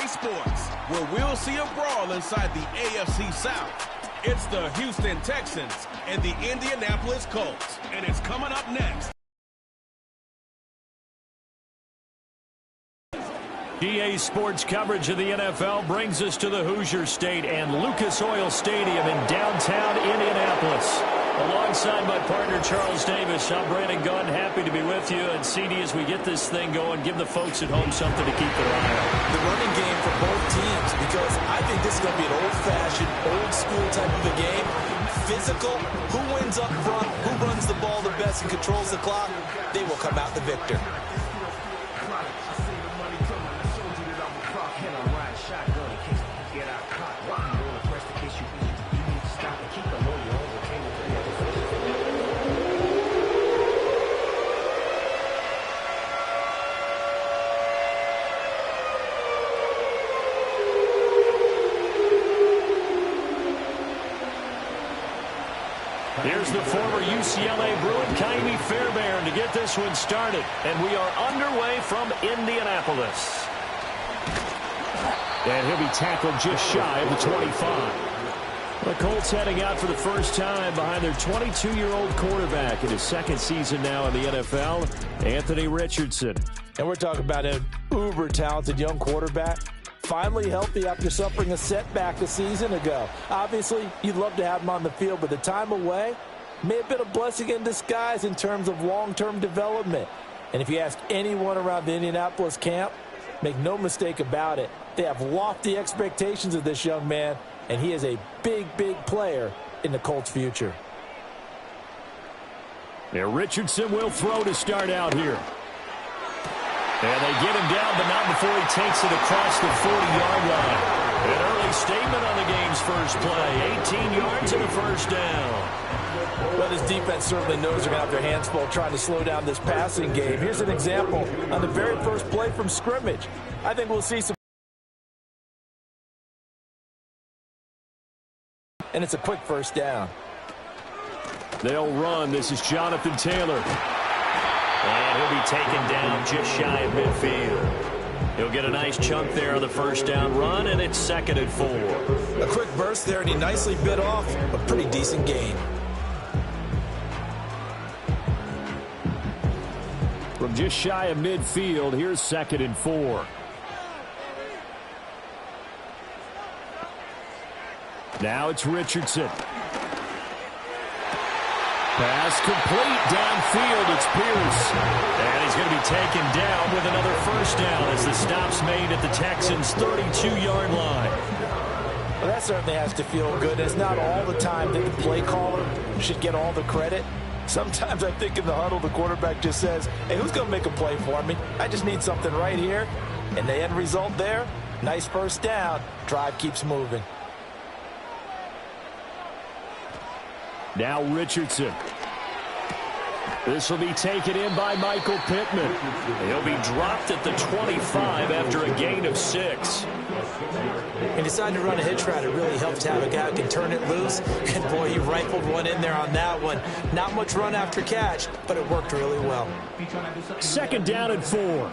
EA Sports, where we'll see a brawl inside the AFC South. It's the Houston Texans and the Indianapolis Colts, and it's coming up next. EA Sports coverage of the NFL brings us to the Hoosier State and Lucas Oil Stadium in downtown Indianapolis. Alongside my partner, Charles Davis, I'm Brandon Gunn. Happy to be with you. And CD, as we get this thing going, give the folks at home something to keep their eye on. The running game for both teams, because I think this is going to be an old-fashioned, old-school type of a game. Physical, who wins up front, who runs the ball the best and controls the clock, they will come out the victor. Here's the former UCLA Bruin, Kaimi Fairbairn, to get this one started. And we are underway from Indianapolis. And he'll be tackled just shy of the 25. The Colts heading out for the first time behind their 22-year-old quarterback in his second season now in the NFL, Anthony Richardson. And we're talking about an uber-talented young quarterback. Finally healthy after suffering a setback a season ago. Obviously, you'd love to have him on the field, but the time away may have been a blessing in disguise in terms of long-term development. And if you ask anyone around the Indianapolis camp, make no mistake about it, they have lofty expectations of this young man, and he is a big, big player in the Colts' future. Now Richardson will throw to start out here. And they get him down, but not before he takes it across the 40-yard line. An early statement on the game's first play. 18 yards and a first down. Well, this defense certainly knows they're going to have their hands full trying to slow down this passing game. Here's an example on the very first play from scrimmage. I think we'll see some. And it's a quick first down. They'll run. This is Jonathan Taylor. And he'll be taken down just shy of midfield. He'll get a nice chunk there on the first down run, and it's 2nd and 4. A quick burst there, and he nicely bit off a pretty decent gain. From just shy of midfield, here's 2nd and 4. Now it's Richardson. Pass complete downfield. It's Pierce. And he's going to be taken down with another first down as the stop's made at the Texans' 32-yard line. Well, that certainly has to feel good. It's not all the time that the play caller should get all the credit. Sometimes I think in the huddle, the quarterback just says, hey, who's going to make a play for me? I just need something right here. And the end result there, nice first down. Drive keeps moving. Now Richardson. This will be taken in by Michael Pittman. He'll be dropped at the 25 after a gain of 6. He decided to run a hitch route. It really helps to have a guy who can turn it loose. And boy, he rifled one in there on that one. Not much run after catch, but it worked really well. 2nd down and 4.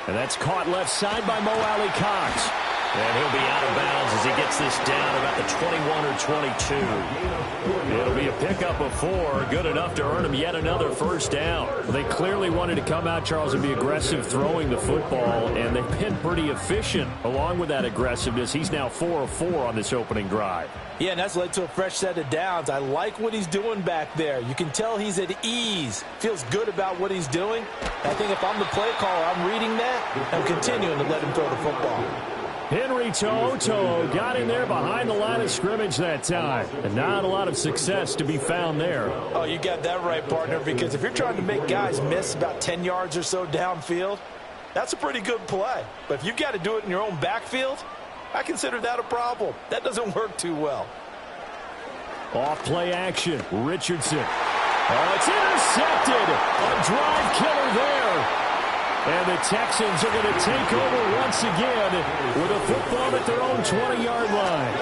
And that's caught left side by Mo Alley Cox. And he'll be out of bounds as he gets this down about the 21 or 22. It'll be a pickup of 4, good enough to earn him yet another first down. Well, they clearly wanted to come out, Charles, and be aggressive throwing the football, and they've been pretty efficient along with that aggressiveness. He's now 4 of 4 on this opening drive. Yeah, and that's led to a fresh set of downs. I like what he's doing back there. You can tell he's at ease. Feels good about what he's doing. I think if I'm the play caller, I'm reading that and continuing to let him throw the football. Henry To'oTo'o got in there behind the line of scrimmage that time. And not a lot of success to be found there. Oh, you got that right, partner, because if you're trying to make guys miss about 10 yards or so downfield, that's a pretty good play. But if you've got to do it in your own backfield, I consider that a problem. That doesn't work too well. Off play action. Richardson. Oh, it's intercepted. A drive killer there. And the Texans are going to take over once again with a football at their own 20-yard line.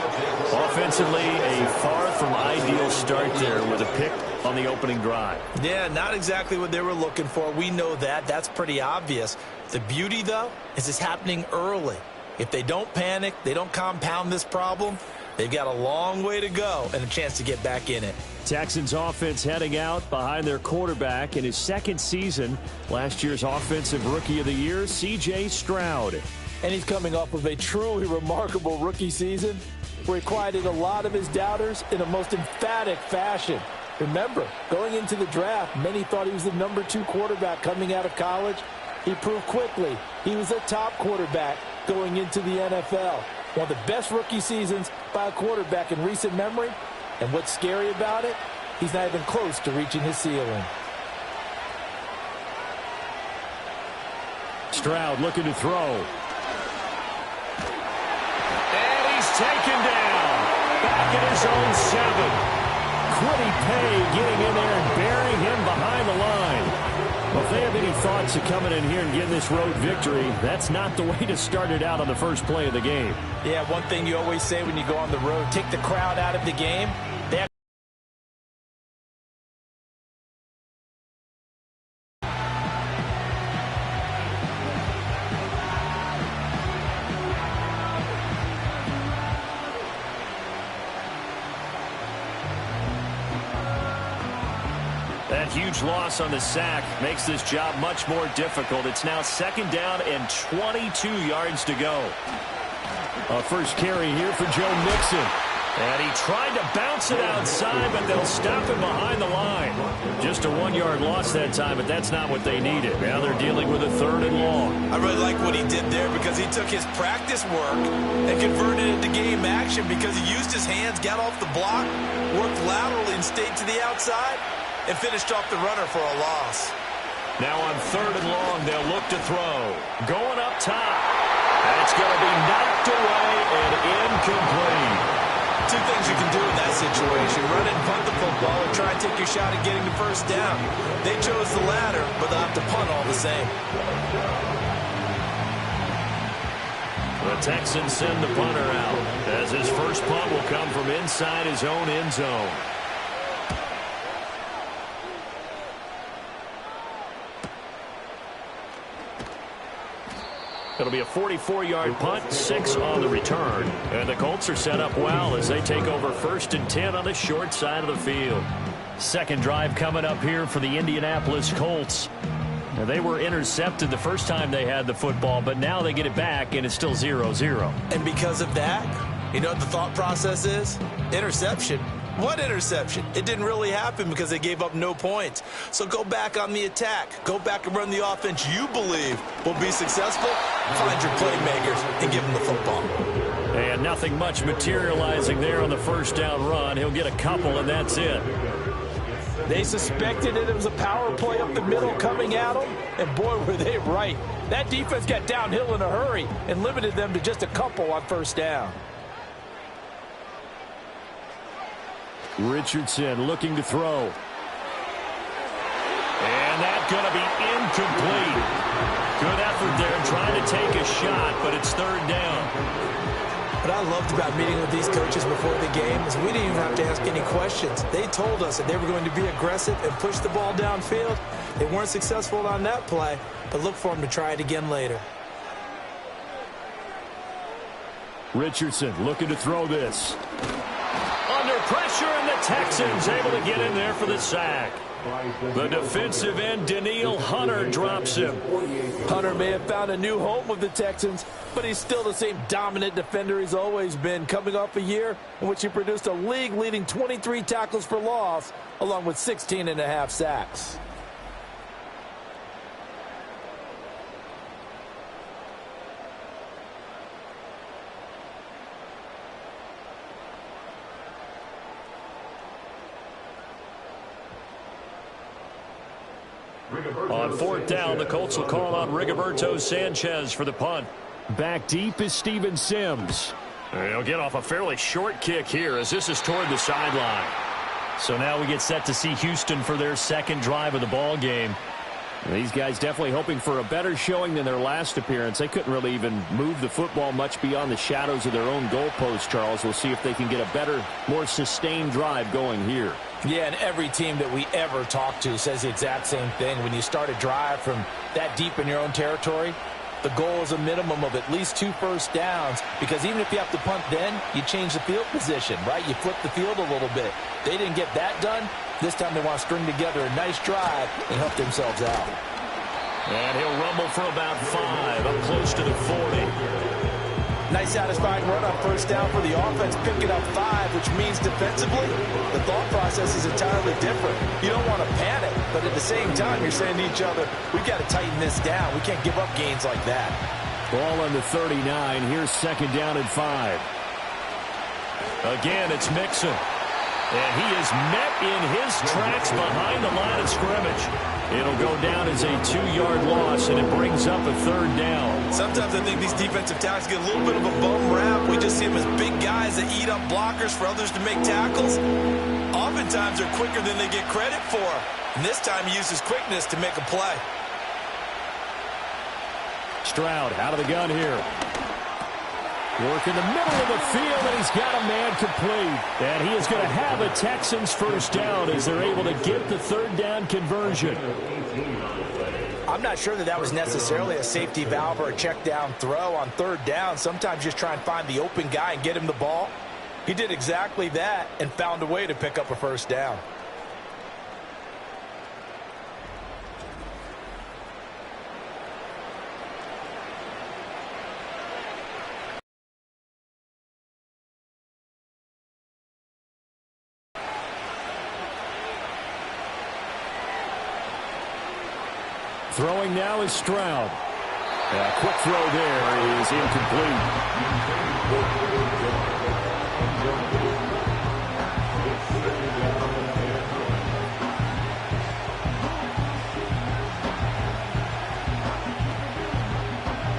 Offensively, a far from ideal start there with a pick on the opening drive. Yeah, not exactly what they were looking for. We know that. That's pretty obvious. The beauty, though, is it's happening early. If they don't panic, they don't compound this problem, they've got a long way to go and a chance to get back in it. Texans offense heading out behind their quarterback in his second season. Last year's Offensive Rookie of the Year, C.J. Stroud. And he's coming off of a truly remarkable rookie season where he quieted a lot of his doubters in a most emphatic fashion. Remember, going into the draft, many thought he was the number 2 quarterback coming out of college. He proved quickly he was a top quarterback going into the NFL. One of the best rookie seasons by a quarterback in recent memory. And what's scary about it, he's not even close to reaching his ceiling. Stroud looking to throw. And he's taken down. Back at his own 7. Quiddy Pay getting in there and burying him behind the line. Well, if they have any thoughts of coming in here and getting this road victory, that's not the way to start it out on the first play of the game. Yeah, one thing you always say when you go on the road, take the crowd out of the game. They have That huge loss on the sack makes this job much more difficult. It's now 2nd down and 22 yards to go. A first carry here for Joe Mixon. And he tried to bounce it outside, but they'll stop him behind the line. Just a 1-yard loss that time, but that's not what they needed. Now they're dealing with a 3rd and long. I really like what he did there because he took his practice work and converted it to game action because he used his hands, got off the block, worked laterally and stayed to the outside, and finished off the runner for a loss. Now on 3rd and long, they'll look to throw. Going up top. And it's going to be knocked away and incomplete. Two things you can do in that situation. Run and punt the football or try and take your shot at getting the first down. They chose the latter, but they'll have to punt all the same. The Texans send the punter out as his first punt will come from inside his own end zone. It'll be a 44-yard punt, 6 on the return. And the Colts are set up well as they take over 1st and 10 on the short side of the field. Second drive coming up here for the Indianapolis Colts. Now, they were intercepted the first time they had the football, but now they get it back, and it's still 0-0. And because of that, you know what the thought process is? Interception. What interception? It didn't really happen because they gave up no points. So go back on the attack. Go back and run the offense you believe will be successful. Find your playmakers and give them the football. And nothing much materializing there on the first down run. He'll get a couple, and that's it. They suspected it was a power play up the middle coming at them, and boy, were they right. That defense got downhill in a hurry and limited them to just a couple on first down. Richardson looking to throw. And that's going to be incomplete. Good effort there trying to take a shot, but it's 3rd down. What I loved about meeting with these coaches before the game is we didn't even have to ask any questions. They told us that they were going to be aggressive and push the ball downfield. They weren't successful on that play, but look for them to try it again later. Richardson looking to throw this. Under pressure, and the Texans able to get in there for the sack. The defensive end, Danielle Hunter, drops him. Hunter may have found a new home with the Texans, but he's still the same dominant defender he's always been, coming off a year in which he produced a league-leading 23 tackles for loss, along with 16.5 sacks. On 4th down, the Colts will call on Rigoberto Sanchez for the punt. Back deep is Steven Sims. He'll get off a fairly short kick here as this is toward the sideline. So now we get set to see Houston for their second drive of the ball game. These guys definitely hoping for a better showing than their last appearance. They couldn't really even move the football much beyond the shadows of their own goalpost, Charles. We'll see if they can get a better, more sustained drive going here. Yeah, and every team that we ever talk to says the exact same thing. When you start a drive from that deep in your own territory, the goal is a minimum of at least 2 first downs, because even if you have to punt then, you change the field position, right? You flip the field a little bit. They didn't get that done. This time they want to string together a nice drive and help themselves out. And he'll rumble for about 5, up close to the 40. Nice satisfying run on first down for the offense, picking up 5, which means defensively, the thought process is entirely different. You don't want to panic, but at the same time, you're saying to each other, we've got to tighten this down. We can't give up gains like that. Ball on the 39. Here's 2nd down and 5. Again, it's Mixon. And he is met in his tracks behind the line of scrimmage. It'll go down as a 2-yard loss, and it brings up a 3rd down. Sometimes I think these defensive tackles get a little bit of a bum rap. We just see them as big guys that eat up blockers for others to make tackles. Oftentimes they're quicker than they get credit for. And this time he uses quickness to make a play. Stroud out of the gun here. Work in the middle of the field, and he's got a man complete. And he is going to have a Texans first down as they're able to get the 3rd down conversion. I'm not sure that was necessarily a safety valve or a check down throw on 3rd down. Sometimes just try and find the open guy and get him the ball. He did exactly that and found a way to pick up a first down. Throwing now is Stroud. A quick throw there is incomplete.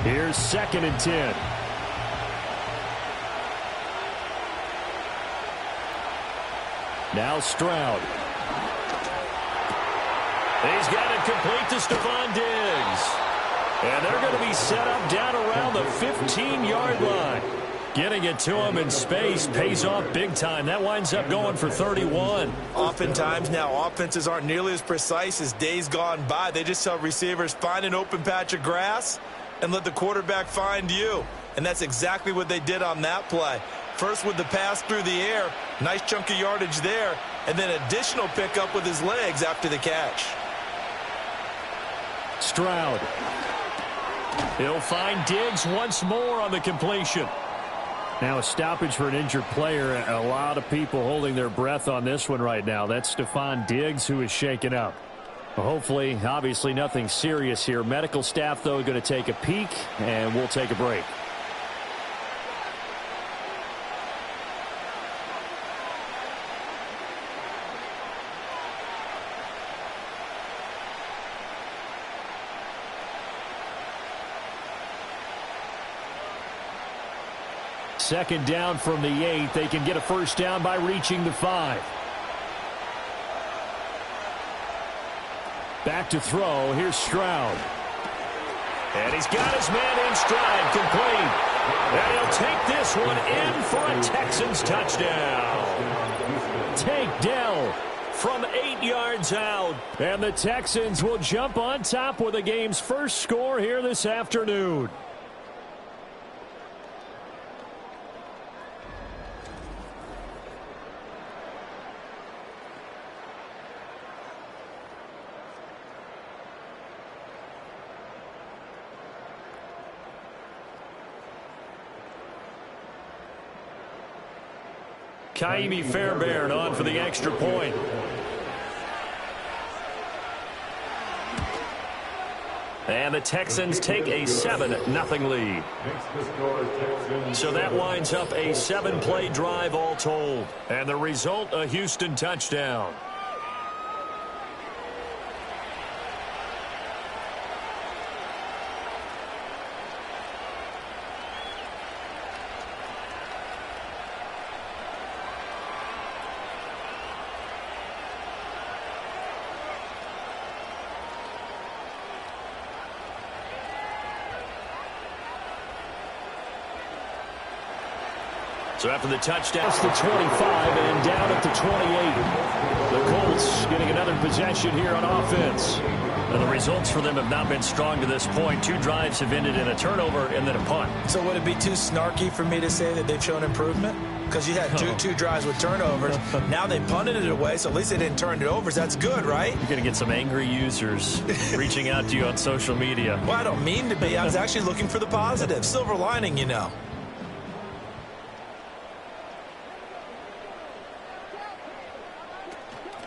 Here's 2nd and 10. Now Stroud. He's got it complete to Stephon Diggs. And they're going to be set up down around the 15-yard line. Getting it to him in space pays off big time. That winds up going for 31. Oftentimes now offenses aren't nearly as precise as days gone by. They just tell receivers, find an open patch of grass and let the quarterback find you. And that's exactly what they did on that play. First with the pass through the air, nice chunk of yardage there, and then additional pickup with his legs after the catch. Stroud. He'll find Diggs once more on the completion. Now a stoppage for an injured player. A lot of people holding their breath on this one right now. That's Stephon Diggs who is shaken up. Hopefully, obviously nothing serious here. Medical staff, though, going to take a peek, and we'll take a break. Second down from the 8. They can get a first down by reaching the 5. Back to throw. Here's Stroud. And he's got his man in stride, complete. And he'll take this one in for a Texans touchdown. Take Dell from 8 yards out. And the Texans will jump on top with the game's first score here this afternoon. Kaimi Fairbairn on for the extra point. And the Texans take a 7-0 lead. So that winds up a 7-play drive all told. And the result, a Houston touchdown. So after the touchdown, it's the 25 and down at the 28. The Colts getting another possession here on offense. And the results for them have not been strong to this point. 2 drives have ended in a turnover and then a punt. So would it be too snarky for me to say that they've shown improvement? Because you had two drives with turnovers. Now they punted it away, so at least they didn't turn it over. So that's good, right? You're going to get some angry users reaching out to you on social media. Well, I don't mean to be. I was actually looking for the positive. Silver lining, you know.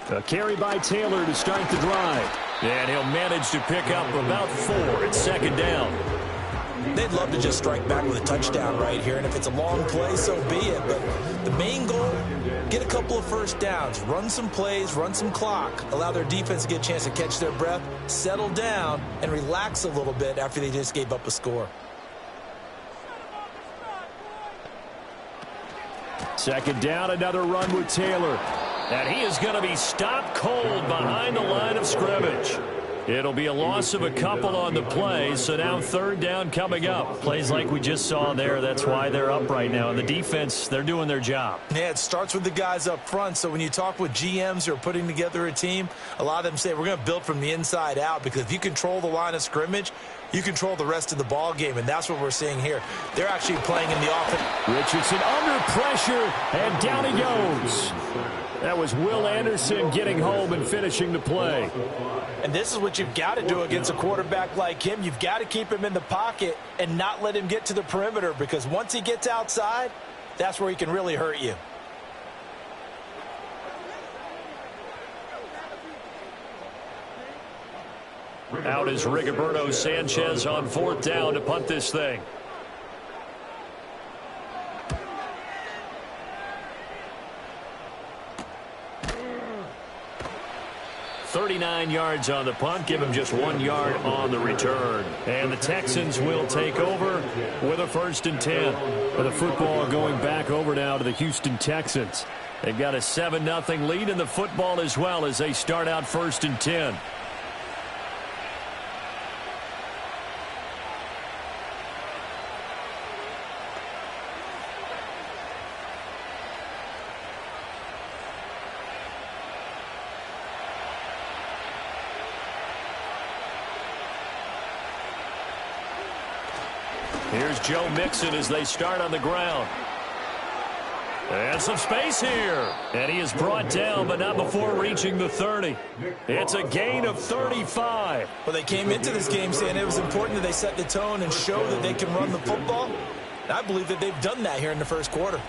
A carry by Taylor to start the drive. And he'll manage to pick up about 4 at second down. They'd love to just strike back with a touchdown right here, and if it's a long play, so be it. But the main goal, get a couple of first downs, run some plays, run some clock, allow their defense to get a chance to catch their breath, settle down, and relax a little bit after they just gave up a score. Second down, another run with Taylor. And he is going to be stopped cold behind the line of scrimmage. It'll be a loss of a couple on the play, so now third down coming up. Plays like we just saw there, that's why they're up right now. And the defense, they're doing their job. Yeah, it starts with the guys up front. So when you talk with GMs who are putting together a team, a lot of them say we're going to build from the inside out, because if you control the line of scrimmage, you control the rest of the ball game, and that's what we're seeing here. They're actually playing in the offense. Richardson under pressure, and down he goes. That was Will Anderson getting home and finishing the play. And this is what you've got to do against a quarterback like him. You've got to keep him in the pocket and not let him get to the perimeter, because once he gets outside, that's where he can really hurt you. Out is Rigoberto Sanchez on fourth down to punt this thing. .39 yards on the punt, give him just 1 yard on the return. And the Texans will take over with a 1st and 10. With the football going back over now to the Houston Texans. They've got a 7-0 lead in the football as well as they start out 1st and 10. Here's Joe Mixon as they start on the ground. And some space here. And he is brought down, but not before reaching the 30. It's a gain of 35. Well, they came into this game saying it was important that they set the tone and show that they can run the football. And I believe that they've done that here in the first quarter.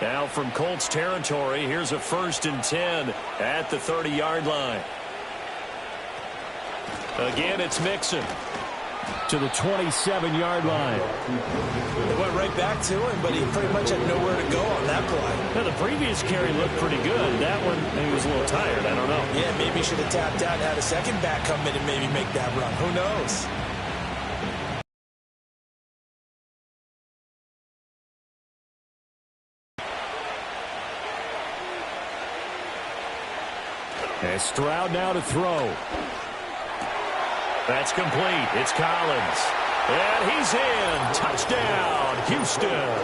Now from Colts territory, here's a 1st and 10 at the 30-yard line. Again, it's Mixon to the 27-yard line. They went right back to him, but he pretty much had nowhere to go on that play. Now, the previous carry looked pretty good. That one, he was a little tired. I don't know. Yeah, maybe he should have tapped out and had a second back come in and maybe make that run. Who knows? And Stroud now to throw. That's complete. It's Collins. And he's in. Touchdown, Houston.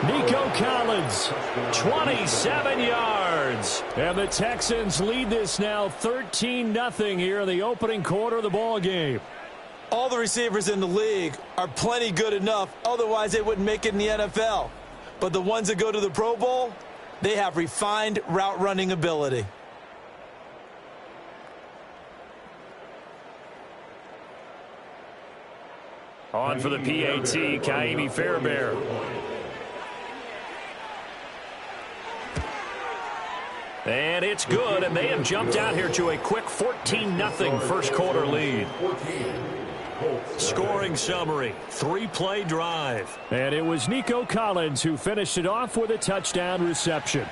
Nico Collins, 27 yards. And the Texans lead this now 13-0 here in the opening quarter of the ball game. All the receivers in the league are plenty good enough. Otherwise, they wouldn't make it in the NFL. But the ones that go to the Pro Bowl, they have refined route running ability. On for the PAT, Kaimi Fairbairn. And it's good, and they have jumped out here to a quick 14-0 first quarter lead. Scoring summary, 3-play drive. And it was Nico Collins who finished it off with a touchdown reception.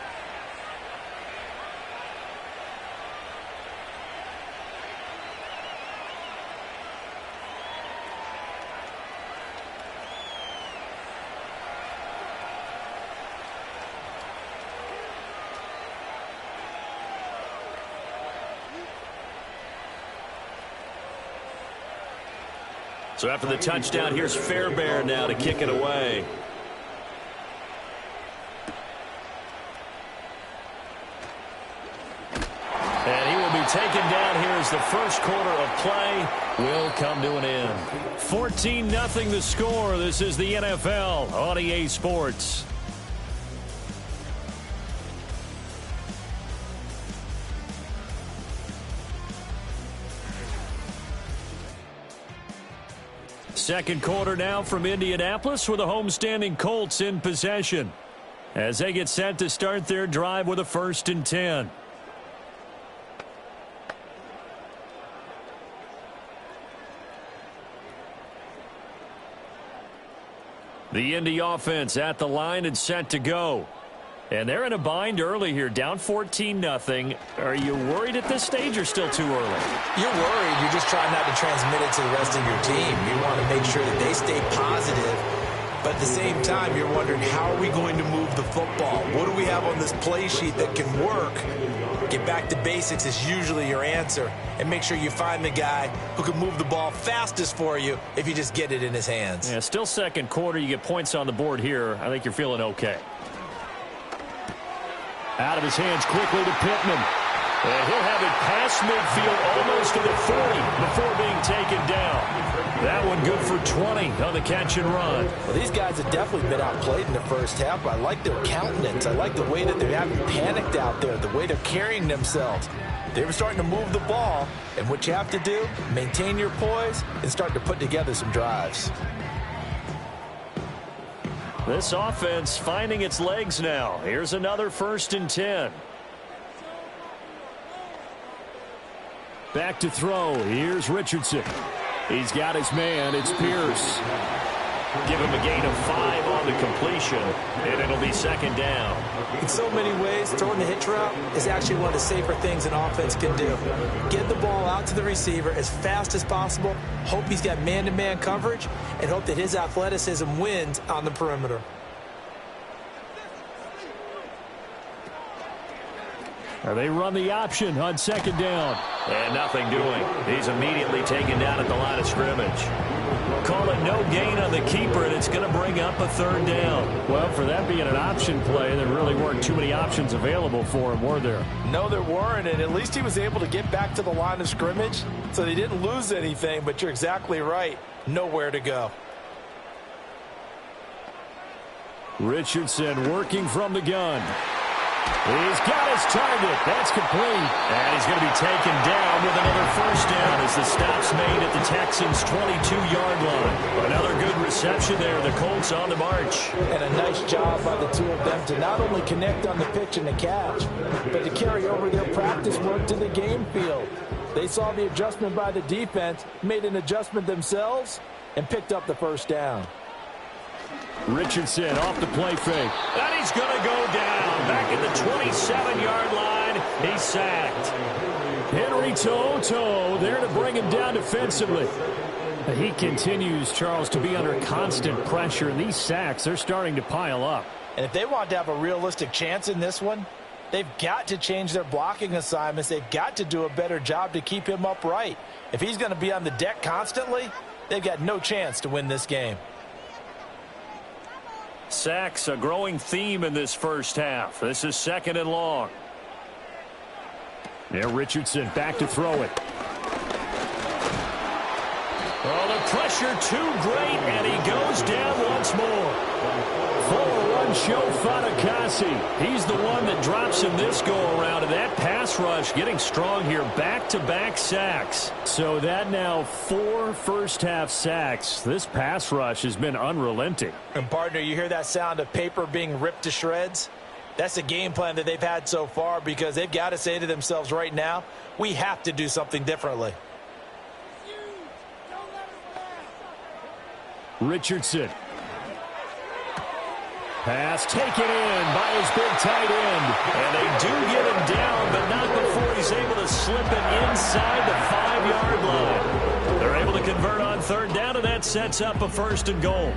So after the touchdown, here's Fairbairn now to kick it away. And he will be taken down here as the first quarter of play will come to an end. 14-0 the score. This is the NFL on EA Sports. Second quarter now from Indianapolis with the homestanding Colts in possession as they get set to start their drive with a 1st and 10. The Indy offense at the line and set to go. And they're in a bind early here, down 14-0. Are you worried at this stage or still too early? You're worried. You're just trying not to transmit it to the rest of your team. You want to make sure that they stay positive. But at the same time, you're wondering, how are we going to move the football? What do we have on this play sheet that can work? Get back to basics is usually your answer. And make sure you find the guy who can move the ball fastest for you if you just get it in his hands. Yeah, still second quarter. You get points on the board here. I think you're feeling okay. Out of his hands quickly to Pittman. And he'll have it past midfield almost to the 40 before being taken down. That one good for 20 on the catch and run. Well, these guys have definitely been outplayed in the first half. I like their countenance. I like the way that they haven't panicked out there, the way they're carrying themselves. They were starting to move the ball, and what you have to do, maintain your poise and start to put together some drives. This offense finding its legs now. Here's another 1st and 10. Back to throw. Here's Richardson. He's got his man. It's Pierce. Give him a gain of 5 on the completion, and it'll be 2nd down. In so many ways, throwing the hitch route is actually one of the safer things an offense can do. Get the ball out to the receiver as fast as possible, hope he's got man-to-man coverage, and hope that his athleticism wins on the perimeter. They run the option on 2nd down. And nothing doing. He's immediately taken down at the line of scrimmage. Call it no gain on the keeper, and it's going to bring up a 3rd down. Well, for that being an option play, there really weren't too many options available for him, were there? No, there weren't, and at least he was able to get back to the line of scrimmage, so they didn't lose anything, but you're exactly right. Nowhere to go. Richardson working from the gun. He's got his target. That's complete. And he's going to be taken down with another 1st down as the stop's made at the Texans' 22-yard line. Another good reception there. The Colts on the march. And a nice job by the two of them to not only connect on the pitch and the catch, but to carry over their practice work to the game field. They saw the adjustment by the defense, made an adjustment themselves, and picked up the 1st down. Richardson off the play fake. And he's going to go down. Back at the 27-yard line. He's sacked. Henry Toto there to bring him down defensively. He continues, Charles, to be under constant pressure. And these sacks, they're starting to pile up. And if they want to have a realistic chance in this one, they've got to change their blocking assignments. They've got to do a better job to keep him upright. If he's going to be on the deck constantly, they've got no chance to win this game. Sacks, a growing theme in this first half. This is 2nd and long. There, Richardson back to throw it. Oh, the pressure too great, and he goes down once more. 4-1 show Fatukasi. He's the one that drops him this go-around, and that pass rush getting strong here. Back-to-back sacks. So that now 4 first-half sacks. This pass rush has been unrelenting. And, partner, you hear that sound of paper being ripped to shreds? That's the game plan that they've had so far because they've got to say to themselves right now, we have to do something differently. Richardson. Pass taken in by his big tight end. And they do get him down, but not before he's able to slip it inside the 5-yard line. They're able to convert on 3rd down, and that sets up a 1st and goal.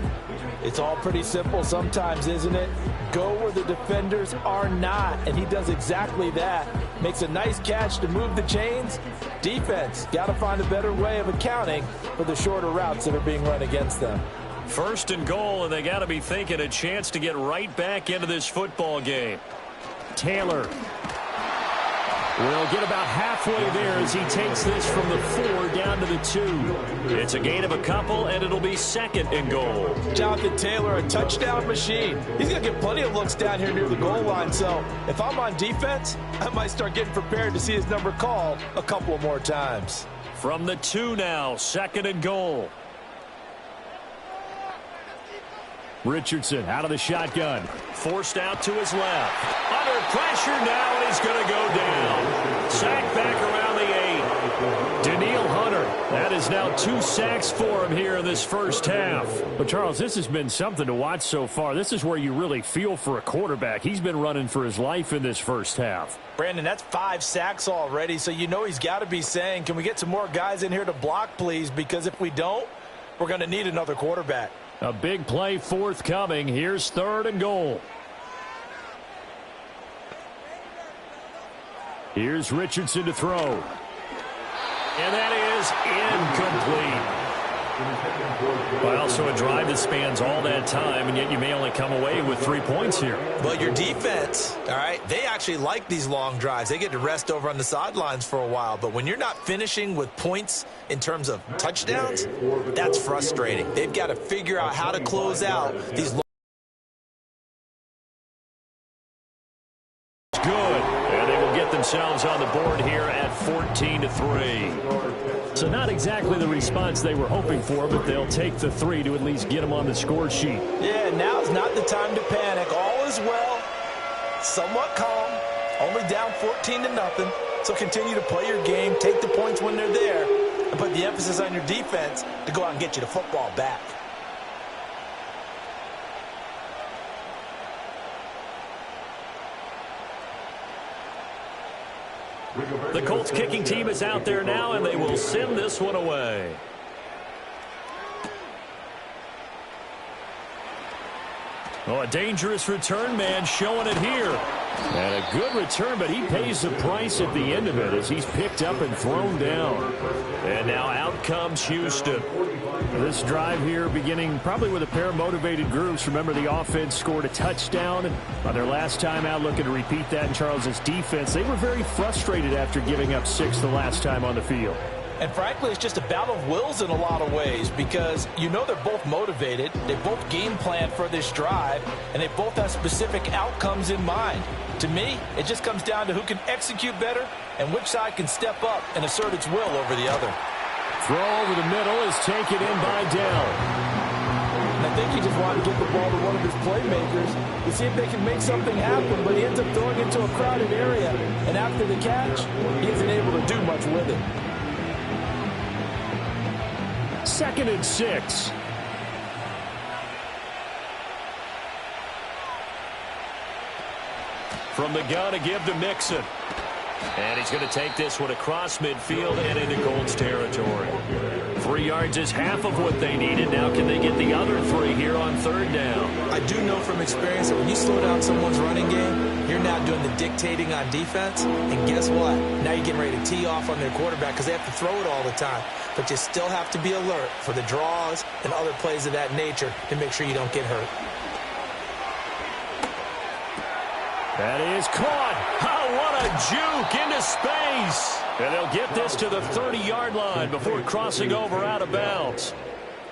It's all pretty simple sometimes, isn't it? Go where the defenders are not, and he does exactly that. makes a nice catch to move the chains. Defense got to find a better way of accounting for the shorter routes that are being run against them. 1st and goal, and they got to be thinking a chance to get right back into this football game. Taylor will get about halfway there as he takes this from the 4 down to the 2. It's a gain of a couple, and it'll be 2nd and goal. Jonathan Taylor, a touchdown machine. He's going to get plenty of looks down here near the goal line, so if I'm on defense, I might start getting prepared to see his number called a couple of more times. From the 2 now, 2nd and goal. Richardson out of the shotgun. Forced out to his left. Under pressure now, and he's going to go down. Sacked back around the 8. Daniil Hunter. That is now 2 sacks for him here in this first half. But, Charles, this has been something to watch so far. This is where you really feel for a quarterback. He's been running for his life in this first half. Brandon, that's 5 sacks already, so you know he's got to be saying, can we get some more guys in here to block, please? Because if we don't, we're going to need another quarterback. A big play forthcoming. Here's 3rd and goal. Here's Richardson to throw. And that is incomplete. Well, so a drive that spans all that time, and yet you may only come away with 3 points here. Well, your defense, all right, they actually like these long drives. They get to rest over on the sidelines for a while. But when you're not finishing with points in terms of touchdowns, that's frustrating. They've got to figure out how to close out these long. Good. And they will get themselves on the board here at 14-3. So not exactly the response they were hoping for, but they'll take the 3 to at least get them on the score sheet. Yeah, now's not the time to panic. All is well, somewhat calm, only down 14-0. So continue to play your game, take the points when they're there, and put the emphasis on your defense to go out and get you the football back. The Colts kicking team is out there now, and they will send this one away. Oh, a dangerous return man showing it here. And a good return, but he pays the price at the end of it as he's picked up and thrown down. And now out comes Houston. This drive here beginning probably with a pair of motivated groups. Remember, the offense scored a touchdown on their last time out, looking to repeat that in Charles's defense. They were very frustrated after giving up 6 the last time on the field. And frankly, it's just a battle of wills in a lot of ways because you know they're both motivated, they both game plan for this drive, and they both have specific outcomes in mind. To me, it just comes down to who can execute better and which side can step up and assert its will over the other. Throw over the middle is taken in by Dell. And I think he just wanted to get the ball to one of his playmakers to see if they can make something happen, but he ends up throwing it into a crowded area, and after the catch, he isn't able to do much with it. 2nd and 6. From the gun to give to Mixon. And he's going to take this one across midfield and into Colts territory. 3 yards is half of what they needed. Now can they get the other 3 here on 3rd down? I do know from experience that when you slow down someone's running game, you're now doing the dictating on defense. And guess what? Now you're getting ready to tee off on their quarterback because they have to throw it all the time. But you still have to be alert for the draws and other plays of that nature to make sure you don't get hurt. That is caught. Oh, what a juke into space. And they'll get this to the 30-yard line before crossing over out of bounds.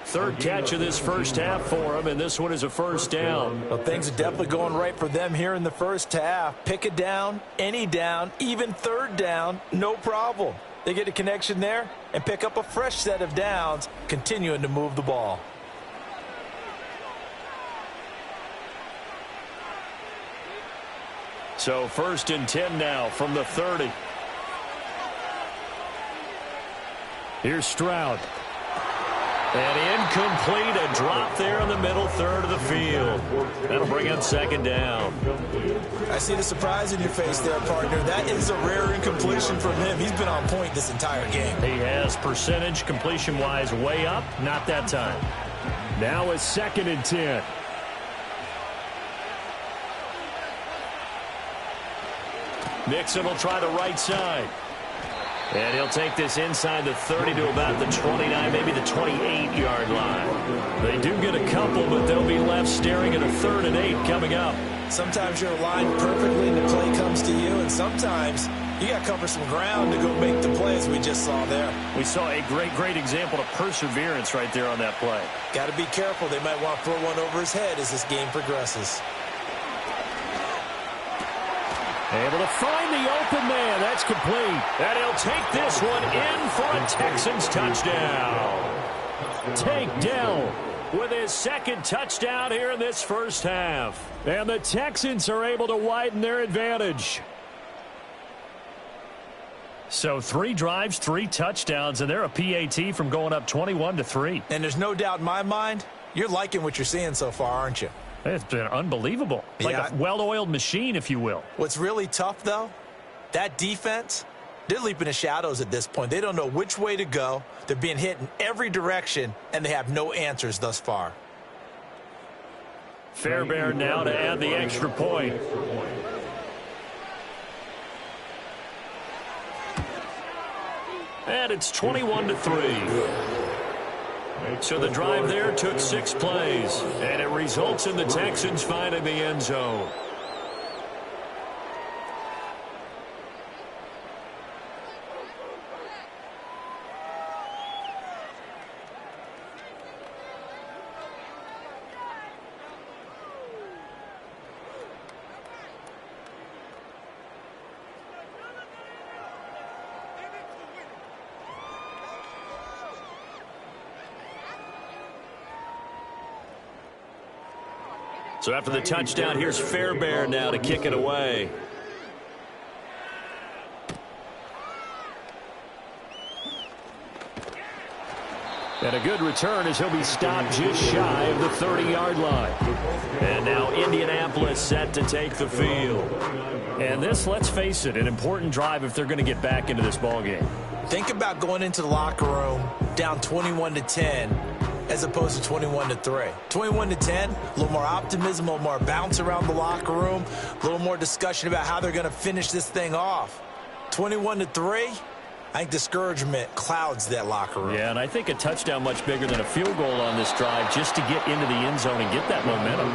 3rd catch of this first half for him, and this one is a 1st down. Well, things are definitely going right for them here in the first half. Pick a down, any down, even 3rd down, no problem. They get a connection there and pick up a fresh set of downs, continuing to move the ball. So 1st and 10 now from the 30. Here's Stroud. And incomplete, a drop there in the middle 3rd of the field. That'll bring up 2nd down. I see the surprise in your face there, partner. That is a rare incompletion from him. He's been on point this entire game. He has percentage completion-wise way up, not that time. Now it's 2nd and 10. Mixon will try the right side. And he'll take this inside the 30 to about the 29, maybe the 28-yard line. They do get a couple, but they'll be left staring at a 3rd and 8 coming up. Sometimes you're aligned perfectly and the play comes to you, and sometimes you got to cover some ground to go make the play, as we just saw there. We saw a great example of perseverance right there on that play. Got to be careful. They might want to throw one over his head as this game progresses. Able to find the open man. That's complete. And he'll take this one in for a Texans touchdown. Tank Dell with his 2nd touchdown here in this first half. And the Texans are able to widen their advantage. So 3 drives, 3 touchdowns, and they're a PAT from going up 21-3. And there's no doubt in my mind, you're liking what you're seeing so far, aren't you? It's been unbelievable. Like a well-oiled machine, if you will. What's really tough, though, that defense, they're leaping the shadows at this point. They don't know which way to go. They're being hit in every direction, and they have no answers thus far. Fairbairn now to add the extra point. And it's 21-3. So the drive there took 6 plays, and it results in the Texans finding the end zone. So after the touchdown, here's Fairbairn now to kick it away. And a good return as he'll be stopped just shy of the 30-yard line. And now Indianapolis set to take the field. And this, let's face it, an important drive if they're going to get back into this ballgame. Think about going into the locker room down 21-10 as opposed to 21-3. 21-10, a little more optimism, a little more bounce around the locker room, a little more discussion about how they're going to finish this thing off. 21-3, I think discouragement clouds that locker room. Yeah, and I think a touchdown much bigger than a field goal on this drive just to get into the end zone and get that momentum.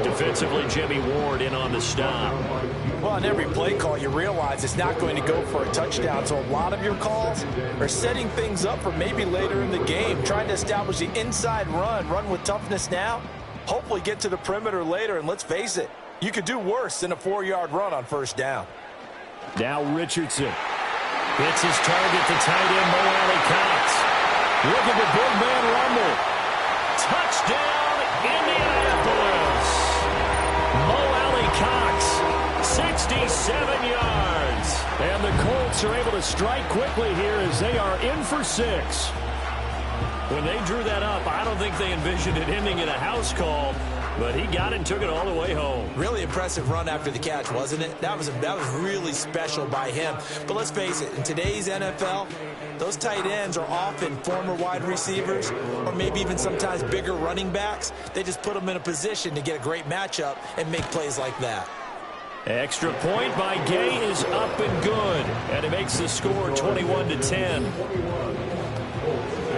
Defensively, Jimmy Ward in on the stop. Well, on every play call, you realize it's not going to go for a touchdown, so a lot of your calls are setting things up for maybe later in the game, trying to establish the inside run with toughness now, hopefully get to the perimeter later, and let's face it, you could do worse than a 4-yard run on first down. Now Richardson hits his target, the tight end, Mo Cox. Look at the big man rumble. Touchdown, Indianapolis. Mo Cox, 67 yards. And the Colts are able to strike quickly here as they are in for 6. When they drew that up, I don't think they envisioned it ending in a house call, but he got it and took it all the way home. Really impressive run after the catch, wasn't it? That was really special by him. But let's face it, in today's NFL, those tight ends are often former wide receivers or maybe even sometimes bigger running backs. They just put them in a position to get a great matchup and make plays like that. Extra point by Gay is up and good, and it makes the score 21-10.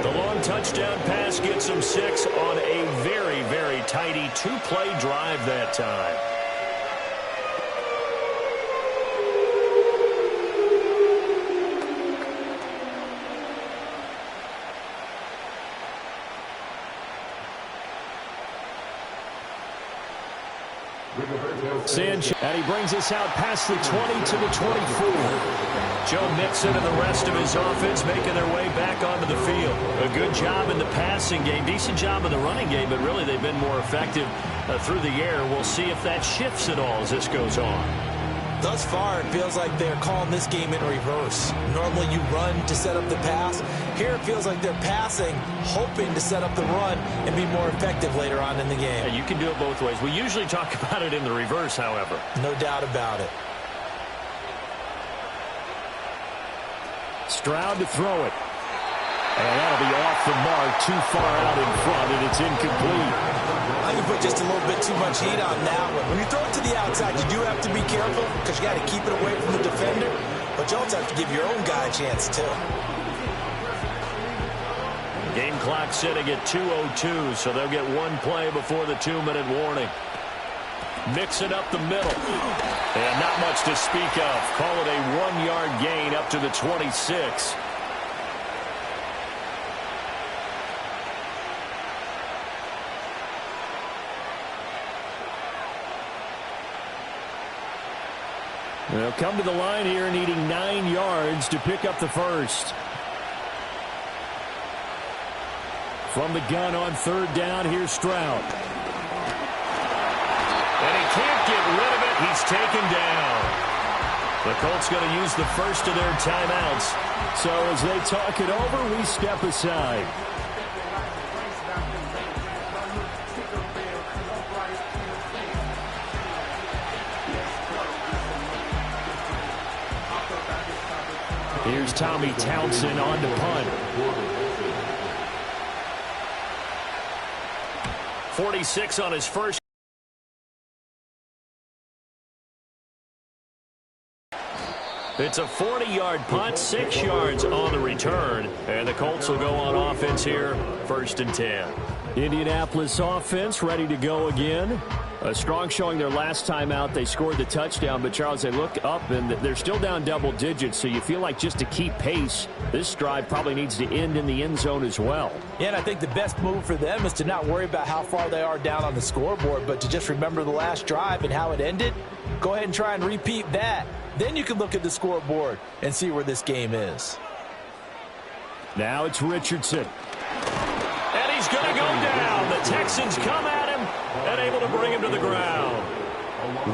The long touchdown pass gets him 6 on a very, very tidy 2-play drive that time. Sanchez, and he brings us out past the 20 to the 24. Joe Mixon and the rest of his offense making their way back onto the field. A good job in the passing game, decent job in the running game, but really they've been more effective through the air. We'll see if that shifts at all as this goes on. Thus far, it feels like they're calling this game in reverse. Normally you run to set up the pass. Here it feels like they're passing, hoping to set up the run and be more effective later on in the game. Yeah, you can do it both ways. We usually talk about it in the reverse, however. No doubt about it. Stroud to throw it. And that'll be off the mark, too far out in front, and it's incomplete. I can put just a little bit too much heat on that one. When you throw it to the outside, you do have to be careful because you got to keep it away from the defender. But you also have to give your own guy a chance, too. Game clock sitting at 2:02, so they'll get one play before the 2-minute warning. Mix it up the middle. And not much to speak of. Call it a 1-yard gain up to the 26. They'll come to the line here needing 9 yards to pick up the first. From the gun on 3rd down, here's Stroud. And he can't get rid of it. He's taken down. The Colts going to use the first of their timeouts. So as they talk it over, we step aside. Here's Tommy Townsend on to punt. 46 on his first. It's a 40-yard punt, 6 yards on the return. And the Colts will go on offense here, 1st and 10. Indianapolis offense ready to go again. A strong showing their last time out. They scored the touchdown, but Charles, they look up and they're still down double digits, so you feel like just to keep pace, this drive probably needs to end in the end zone as well. Yeah, and I think the best move for them is to not worry about how far they are down on the scoreboard, but to just remember the last drive and how it ended. Go ahead and try and repeat that. Then you can look at the scoreboard and see where this game is. Now it's Richardson. And he's going to go down. The Texans come at him and able to bring him to the ground.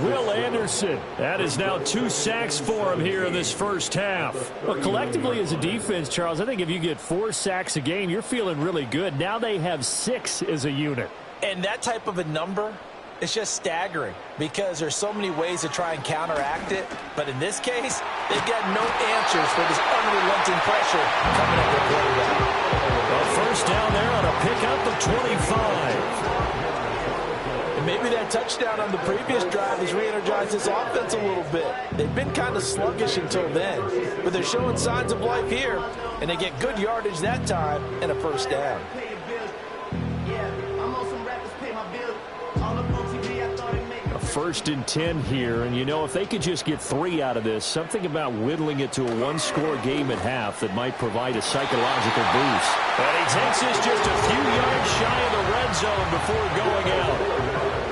Will Anderson. That is now 2 sacks for him here in this first half. Well, collectively as a defense, Charles, I think if you get 4 sacks a game, you're feeling really good. Now they have 6 as a unit. And that type of a number, it's just staggering because there's so many ways to try and counteract it. But in this case, they've got no answers for this unrelenting pressure coming at their quarterback. A first down there on a pickup of 25. And maybe that touchdown on the previous drive has re-energized this offense a little bit. They've been kind of sluggish until then, but they're showing signs of life here, and they get good yardage that time and a first down. A 1st and 10 here, and you know, if they could just get 3 out of this, something about whittling it to a 1-score game at half that might provide a psychological boost. And he takes this just a few yards shy of the red zone before going out.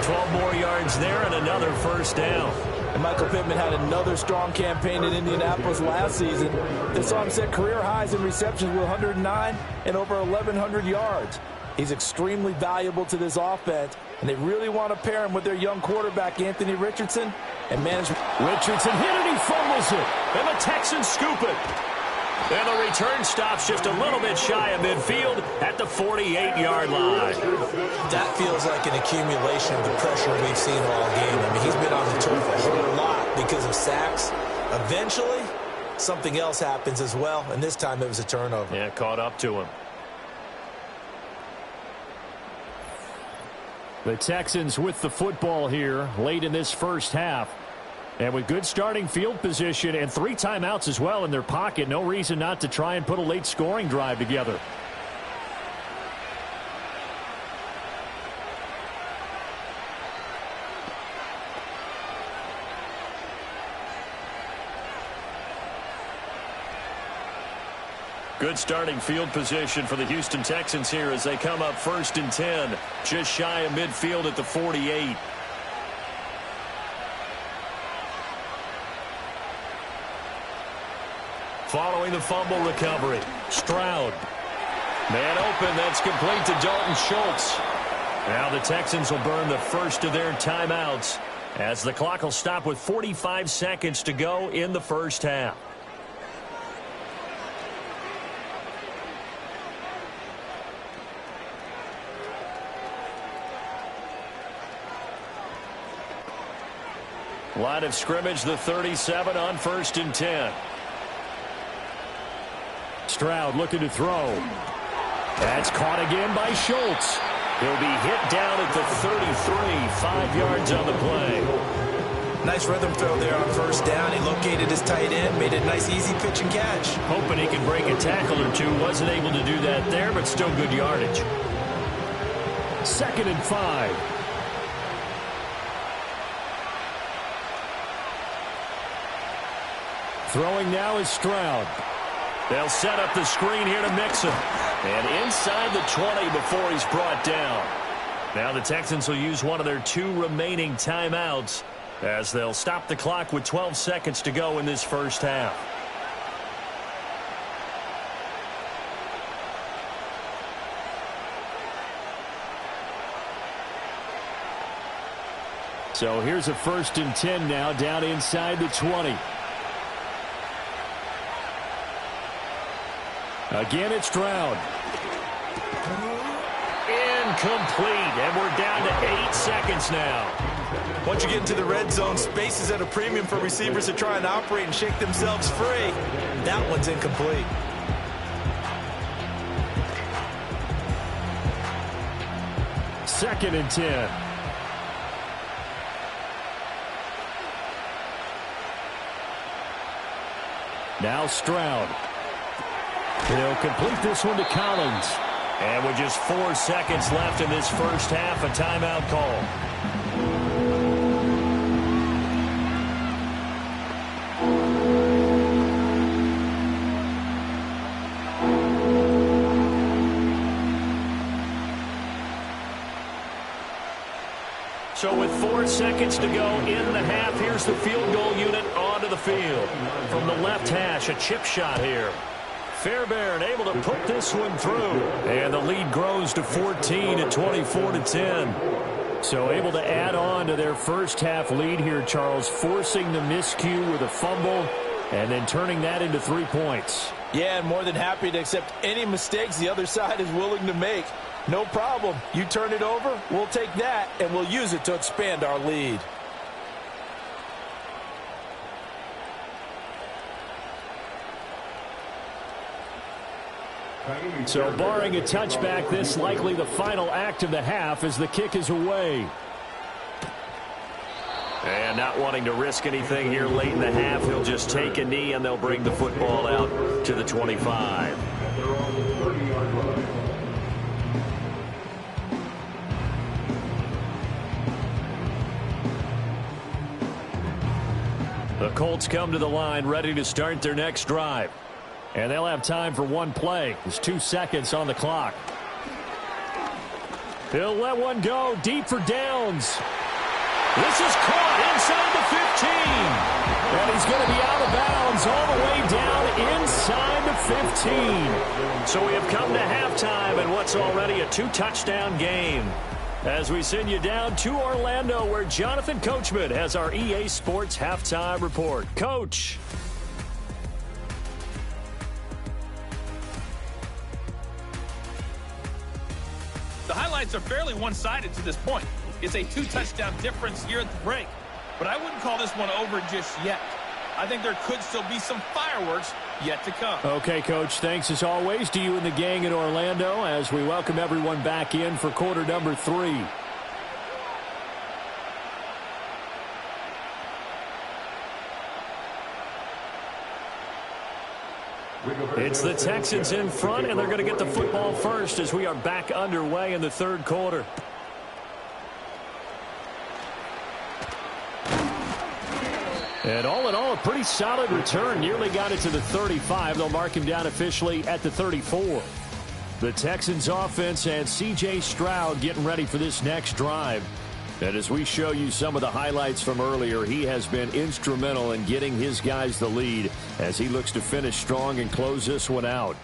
12 more yards there and another first down. And Michael Pittman had another strong campaign in Indianapolis last season. They saw him set career highs in receptions with 109 and over 1,100 yards. He's extremely valuable to this offense, and they really want to pair him with their young quarterback, Anthony Richardson, and manage. Richardson hit it, he fumbles it. And the Texans scoop it. And the return stops just a little bit shy of midfield at the 48-yard line. That feels like an accumulation of the pressure we've seen all game. I mean, he's been on the turf a whole lot because of sacks. Eventually, something else happens as well, and this time it was a turnover. Yeah, caught up to him. The Texans with the football here late in this first half. And with good starting field position and 3 timeouts as well in their pocket, no reason not to try and put a late scoring drive together. Good starting field position for the Houston Texans here as they come up 1st and 10, just shy of midfield at the 48. Following the fumble recovery, Stroud. Man open, that's complete to Dalton Schultz. Now the Texans will burn the first of their timeouts as the clock will stop with 45 seconds to go in the first half. Line of scrimmage, the 37 on 1st and 10. Stroud looking to throw. That's caught again by Schultz. He'll be hit down at the 33, 5 yards on the play. Nice rhythm throw there on first down. He located his tight end, made it a nice easy pitch and catch. Hoping he could break a tackle or two. Wasn't able to do that there, but still good yardage. 2nd and 5. Throwing now is Stroud. They'll set up the screen here to Mixon. And inside the 20 before he's brought down. Now the Texans will use one of their 2 remaining timeouts as they'll stop the clock with 12 seconds to go in this first half. So here's a 1st and 10 now down inside the 20. Again, it's Stroud. Incomplete, and we're down to 8 seconds now. Once you get into the red zone, space is at a premium for receivers to try and operate and shake themselves free. That one's incomplete. Second and 10. Now Stroud. He'll complete this one to Collins. And with just 4 seconds left in this first half, a timeout call. So with 4 seconds to go in the half, here's the field goal unit onto the field. From the left hash, a chip shot here. Fairbairn able to put this one through. And the lead grows to 14 at 24-10. So able to add on to their first half lead here, Charles, forcing the miscue with a fumble and then turning that into 3 points. Yeah, and more than happy to accept any mistakes the other side is willing to make. No problem. You turn it over, we'll take that, and we'll use it to expand our lead. So barring a touchback, this likely the final act of the half as the kick is away. And not wanting to risk anything here late in the half, he'll just take a knee and they'll bring the football out to the 25. The Colts come to the line ready to start their next drive. And they'll have time for one play. There's 2 seconds on the clock. He'll let one go deep for Downs. This is caught inside the 15. And he's going to be out of bounds all the way down inside the 15. So we have come to halftime in what's already a 2-touchdown game. As we send you down to Orlando, where Jonathan Coachman has our EA Sports halftime report. Coach. The highlights are fairly one-sided to this point. It's a 2-touchdown difference here at the break. But I wouldn't call this one over just yet. I think there could still be some fireworks yet to come. Okay, Coach, thanks as always to you and the gang in Orlando as we welcome everyone back in for quarter number 3. It's the Texans in front, and they're going to get the football first as we are back underway in the third quarter. And all in all, a pretty solid return. Nearly got it to the 35. They'll mark him down officially at the 34. The Texans offense and C.J. Stroud getting ready for this next drive. And as we show you some of the highlights from earlier, he has been instrumental in getting his guys the lead as he looks to finish strong and close this one out.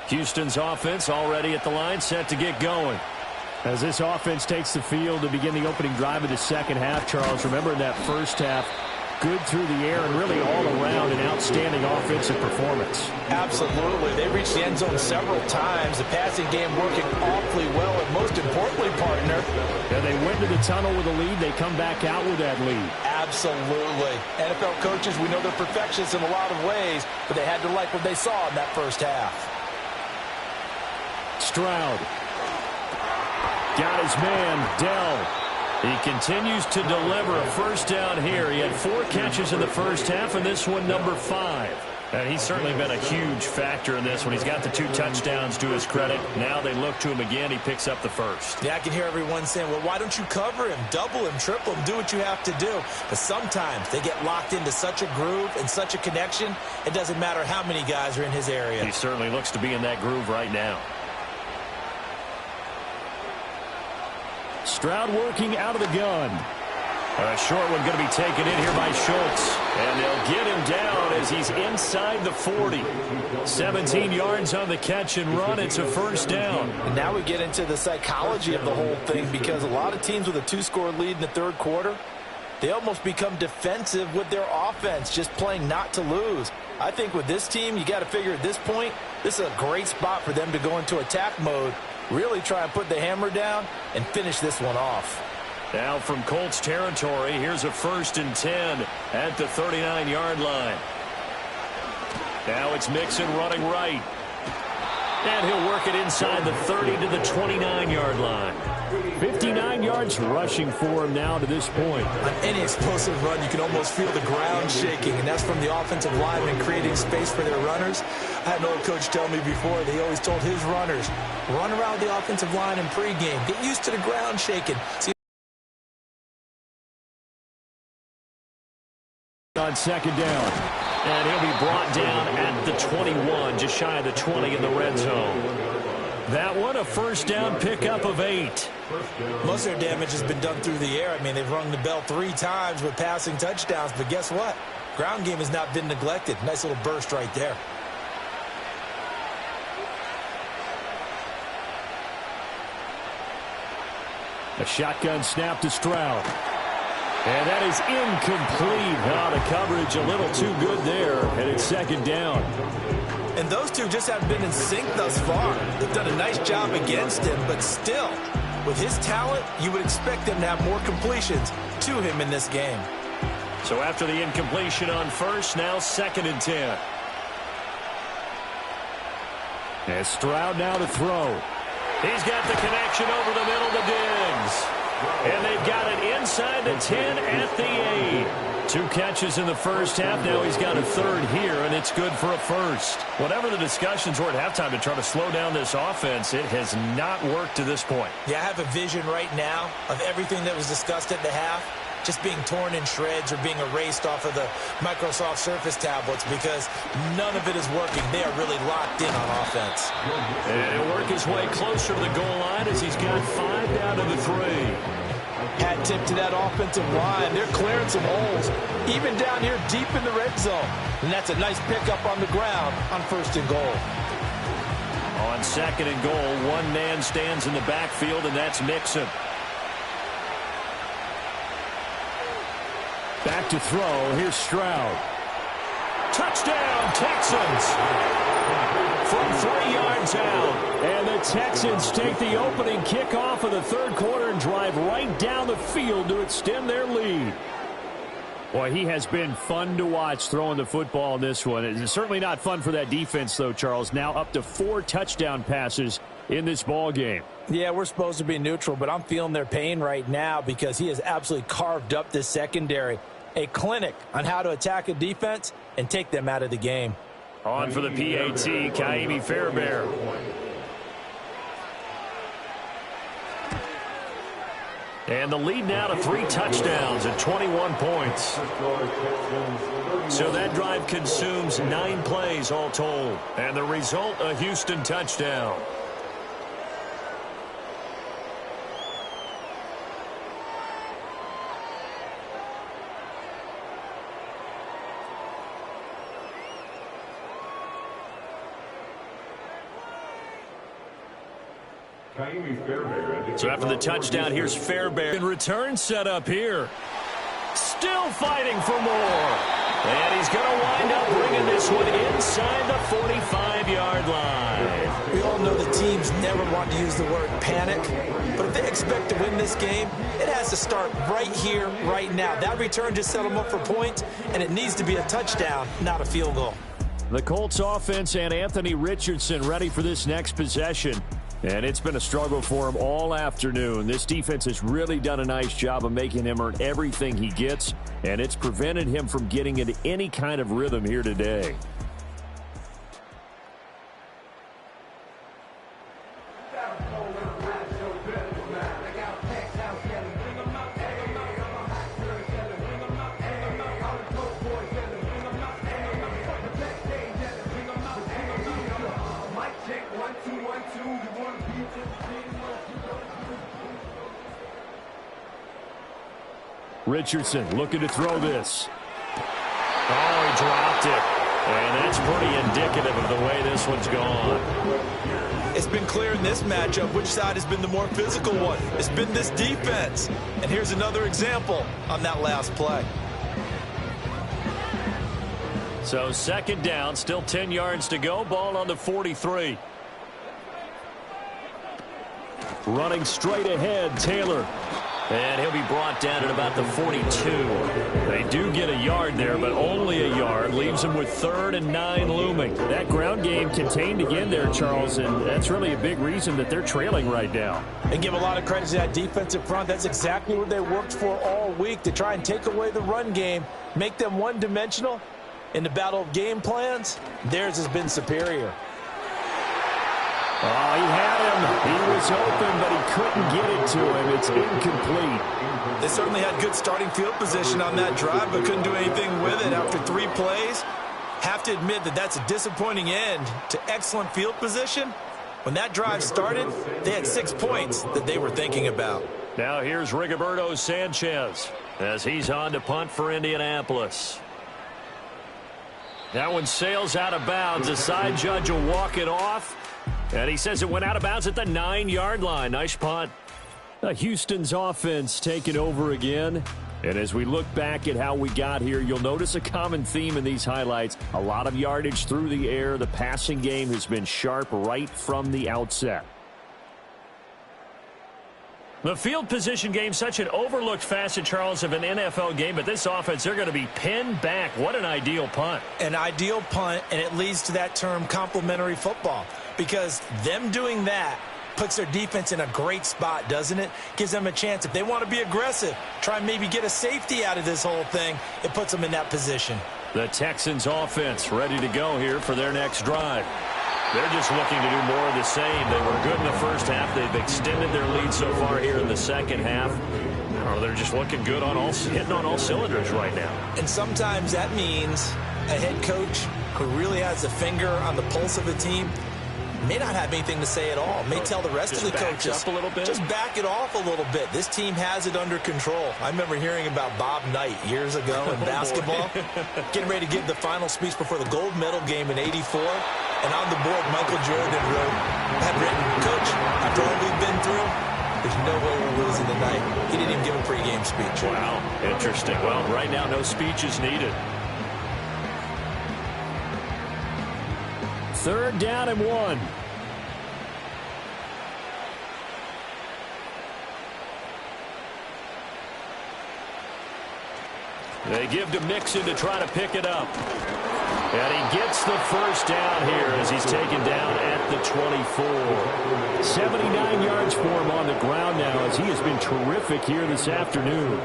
Houston's offense already at the line, set to get going. As this offense takes the field to begin the opening drive of the second half, Charles, remember in that first half, good through the air and really all around an outstanding offensive performance. Absolutely. They reached the end zone several times. The passing game working awfully well, and most importantly, partner. And they went to the tunnel with a lead. They come back out with that lead. Absolutely. NFL coaches, we know they're perfectionists in a lot of ways, but they had to like what they saw in that first half. Stroud. Got his man, Dell. He continues to deliver a first down here. He had 4 catches in the first half, and this one number 5. And he's certainly been a huge factor in this one. He's got the 2 touchdowns to his credit. Now they look to him again. He picks up the first. Yeah, I can hear everyone saying, well, why don't you cover him, double him, triple him, do what you have to do. But sometimes they get locked into such a groove and such a connection, it doesn't matter how many guys are in his area. He certainly looks to be in that groove right now. Stroud working out of the gun. A short one going to be taken in here by Schultz. And they'll get him down as he's inside the 40. 17 yards on the catch and run. It's a first down. And now we get into the psychology of the whole thing, because a lot of teams with a 2-score lead in the third quarter, they almost become defensive with their offense, just playing not to lose. I think with this team, you got to figure at this point, this is a great spot for them to go into attack mode, really try and put the hammer down and finish this one off. Now from Colts territory, here's a 1st and 10 at the 39-yard line. Now it's Mixon running right. And he'll work it inside the 30 to the 29-yard line. 59 yards rushing for him now to this point. On any explosive run, you can almost feel the ground shaking, and that's from the offensive linemen creating space for their runners. I had an old coach tell me before, they always told his runners, run around the offensive line in pregame. Get used to the ground shaking. See, on second down. And he'll be brought down at the 21, just shy of the 20 in the red zone. That one, a first down pickup of 8. Most of their damage has been done through the air. I mean, they've rung the bell 3 times with passing touchdowns, but guess what? Ground game has not been neglected. Nice little burst right there. A shotgun snap to Stroud. And that is incomplete. Now the coverage a little too good there, and it's second down. And those two just haven't been in sync thus far. They've done a nice job against him, but still, with his talent, you would expect them to have more completions to him in this game. So after the incompletion on first, now 2nd and 10. And Stroud now to throw. He's got the connection over the middle to Diggs. And they've got it inside the 10 at the 8. 2 catches in the first half. Now he's got a 3rd here, and it's good for a first. Whatever the discussions were at halftime to try to slow down this offense, it has not worked to this point. Yeah, I have a vision right now of everything that was discussed at the half just being torn in shreds or being erased off of the Microsoft Surface tablets, because none of it is working. They are really locked in on offense. And he'll work his way closer to the goal line as he's got 5 down to the 3. Hat tip to that offensive line. They're clearing some holes, even down here deep in the red zone. And that's a nice pickup on the ground on 1st and goal. On 2nd and goal, one man stands in the backfield, and that's Mixon. Back to throw. Here's Stroud. Touchdown, Texans! From 3 yards out. And the Texans take the opening kickoff of the third quarter and drive right down the field to extend their lead. Boy, he has been fun to watch throwing the football in this one. It's certainly not fun for that defense, though, Charles. Now up to 4 touchdown passes in this ball game. Yeah, we're supposed to be neutral, but I'm feeling their pain right now because he has absolutely carved up this secondary. A clinic on how to attack a defense and take them out of the game. On for the PAT, Kaimi Fairbairn. And the lead now to 3 touchdowns at 21 points. So that drive consumes 9 plays all told. And the result, a Houston touchdown. So after the touchdown, here's Fairbairn. Return set up here. Still fighting for more. And he's going to wind up bringing this one inside the 45-yard line. We all know the teams never want to use the word panic, but if they expect to win this game, it has to start right here, right now. That return just set them up for points, and it needs to be a touchdown, not a field goal. The Colts offense and Anthony Richardson ready for this next possession. And it's been a struggle for him all afternoon. This defense has really done a nice job of making him earn everything he gets, and it's prevented him from getting into any kind of rhythm here today. Richardson looking to throw this. Oh, he dropped it. And that's pretty indicative of the way this one's gone. It's been clear in this matchup which side has been the more physical one. It's been this defense. And here's another example on that last play. So second down, still 10 yards to go. Ball on the 43. Running straight ahead, Taylor. And he'll be brought down at about the 42. They do get a yard there, but only a yard. Leaves them with 3rd and 9 looming. That ground game contained again there, Charles, and that's really a big reason that they're trailing right now. And give a lot of credit to that defensive front. That's exactly what they worked for all week, to try and take away the run game, make them one-dimensional. In the battle of game plans, theirs has been superior. Oh, he had him. He was open, but he couldn't get it to him. It's incomplete. They certainly had good starting field position on that drive, but couldn't do anything with it after 3 plays. Have to admit that that's a disappointing end to excellent field position. When that drive started, they had 6 points that they were thinking about. Now here's Rigoberto Sanchez as he's on to punt for Indianapolis. That one sails out of bounds. The side judge will walk it off. And he says it went out of bounds at the 9-yard line. Nice punt. Houston's offense taking over again. And as we look back at how we got here, you'll notice a common theme in these highlights. A lot of yardage through the air. The passing game has been sharp right from the outset. The field position game, such an overlooked facet, Charles, of an NFL game. But this offense, they're going to be pinned back. What an ideal punt. An ideal punt, and it leads to that term complementary football. Because them doing that puts their defense in a great spot, doesn't it? Gives them a chance. If they want to be aggressive, try and maybe get a safety out of this whole thing, it puts them in that position. The Texans offense ready to go here for their next drive. They're just looking to do more of the same. They were good in the first half. They've extended their lead so far here in the second half. Oh, they're just looking good on hitting on all cylinders right now. And sometimes that means a head coach who really has a finger on the pulse of a team may not have anything to say at all. May tell the rest of the coaches, up a little bit. Just back it off a little bit. This team has it under control. I remember hearing about Bob Knight years ago in basketball, getting ready to give the final speech before the gold medal game in '84. And on the board, Michael Jordan had written, "Coach, after all we've been through, there's no way we're losing tonight." He didn't even give a pregame speech. Wow, interesting. Well, right now, no speech is needed. 3rd down and 1. They give to Mixon to try to pick it up. And he gets the first down here as he's taken down at the 24. 79 yards for him on the ground now as he has been terrific here this afternoon.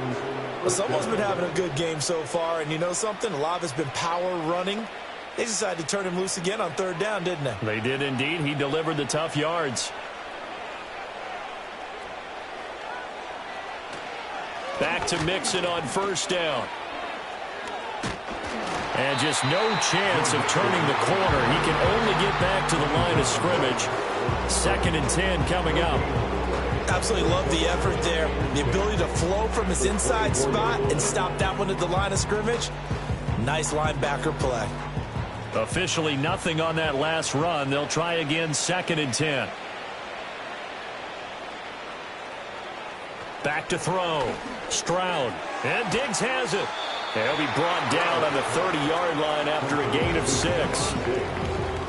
Well, someone's been having a good game so far, and you know something? A lot of it's been power running. They decided to turn him loose again on 3rd down, didn't they? They did indeed. He delivered the tough yards. Back to Mixon on 1st down. And just no chance of turning the corner. He can only get back to the line of scrimmage. 2nd and 10 coming up. Absolutely love the effort there. The ability to flow from his inside spot and stop that one at the line of scrimmage. Nice linebacker play. Officially nothing on that last run. They'll try again 2nd and 10. Back to throw. Stroud. And Diggs has it. He'll be brought down on the 30-yard line after a gain of 6.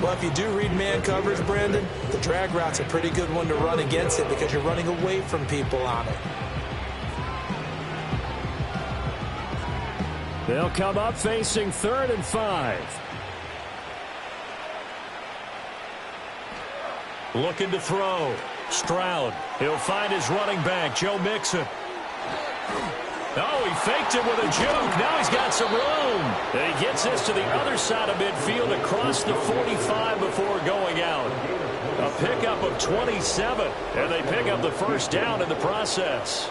Well, if you do read man coverage, Brandon, the drag route's a pretty good one to run against it because you're running away from people on it. They'll come up facing 3rd and 5. Looking to throw. Stroud. He'll find his running back, Joe Mixon. Oh, he faked it with a juke. Now he's got some room. And he gets this to the other side of midfield across the 45 before going out. A pickup of 27. And they pick up the first down in the process.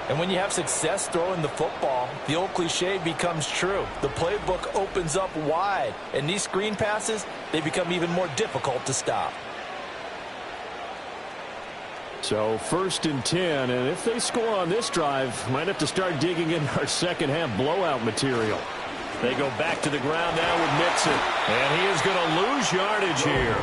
And when you have success throwing the football, the old cliche becomes true. The playbook opens up wide. And these screen passes, they become even more difficult to stop. So 1st and 10, and if they score on this drive, might have to start digging in our second half blowout material. They go back to the ground now with Mixon. And he is going to lose yardage here.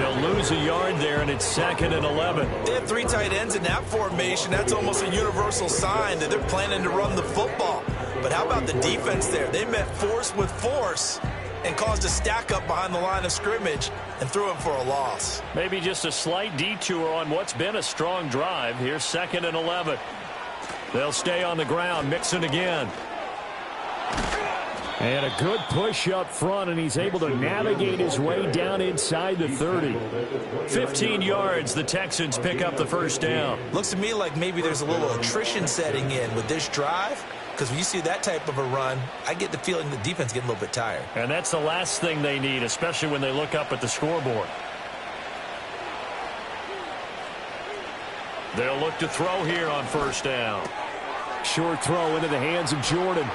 He'll lose a yard there, and it's 2nd and 11. They have 3 tight ends in that formation. That's almost a universal sign that they're planning to run the football. But how about the defense there? They met force with force and caused a stack up behind the line of scrimmage and threw him for a loss. Maybe just a slight detour on what's been a strong drive. Here's 2nd and 11. They'll stay on the ground. Mixon again. And a good push up front, and he's able to navigate his way down inside the 30. 15 yards. The Texans pick up the first down. Looks to me like maybe there's a little attrition setting in with this drive. Because when you see that type of a run, I get the feeling the defense getting a little bit tired. And that's the last thing they need, especially when they look up at the scoreboard. They'll look to throw here on first down. Short throw into the hands of Jordan.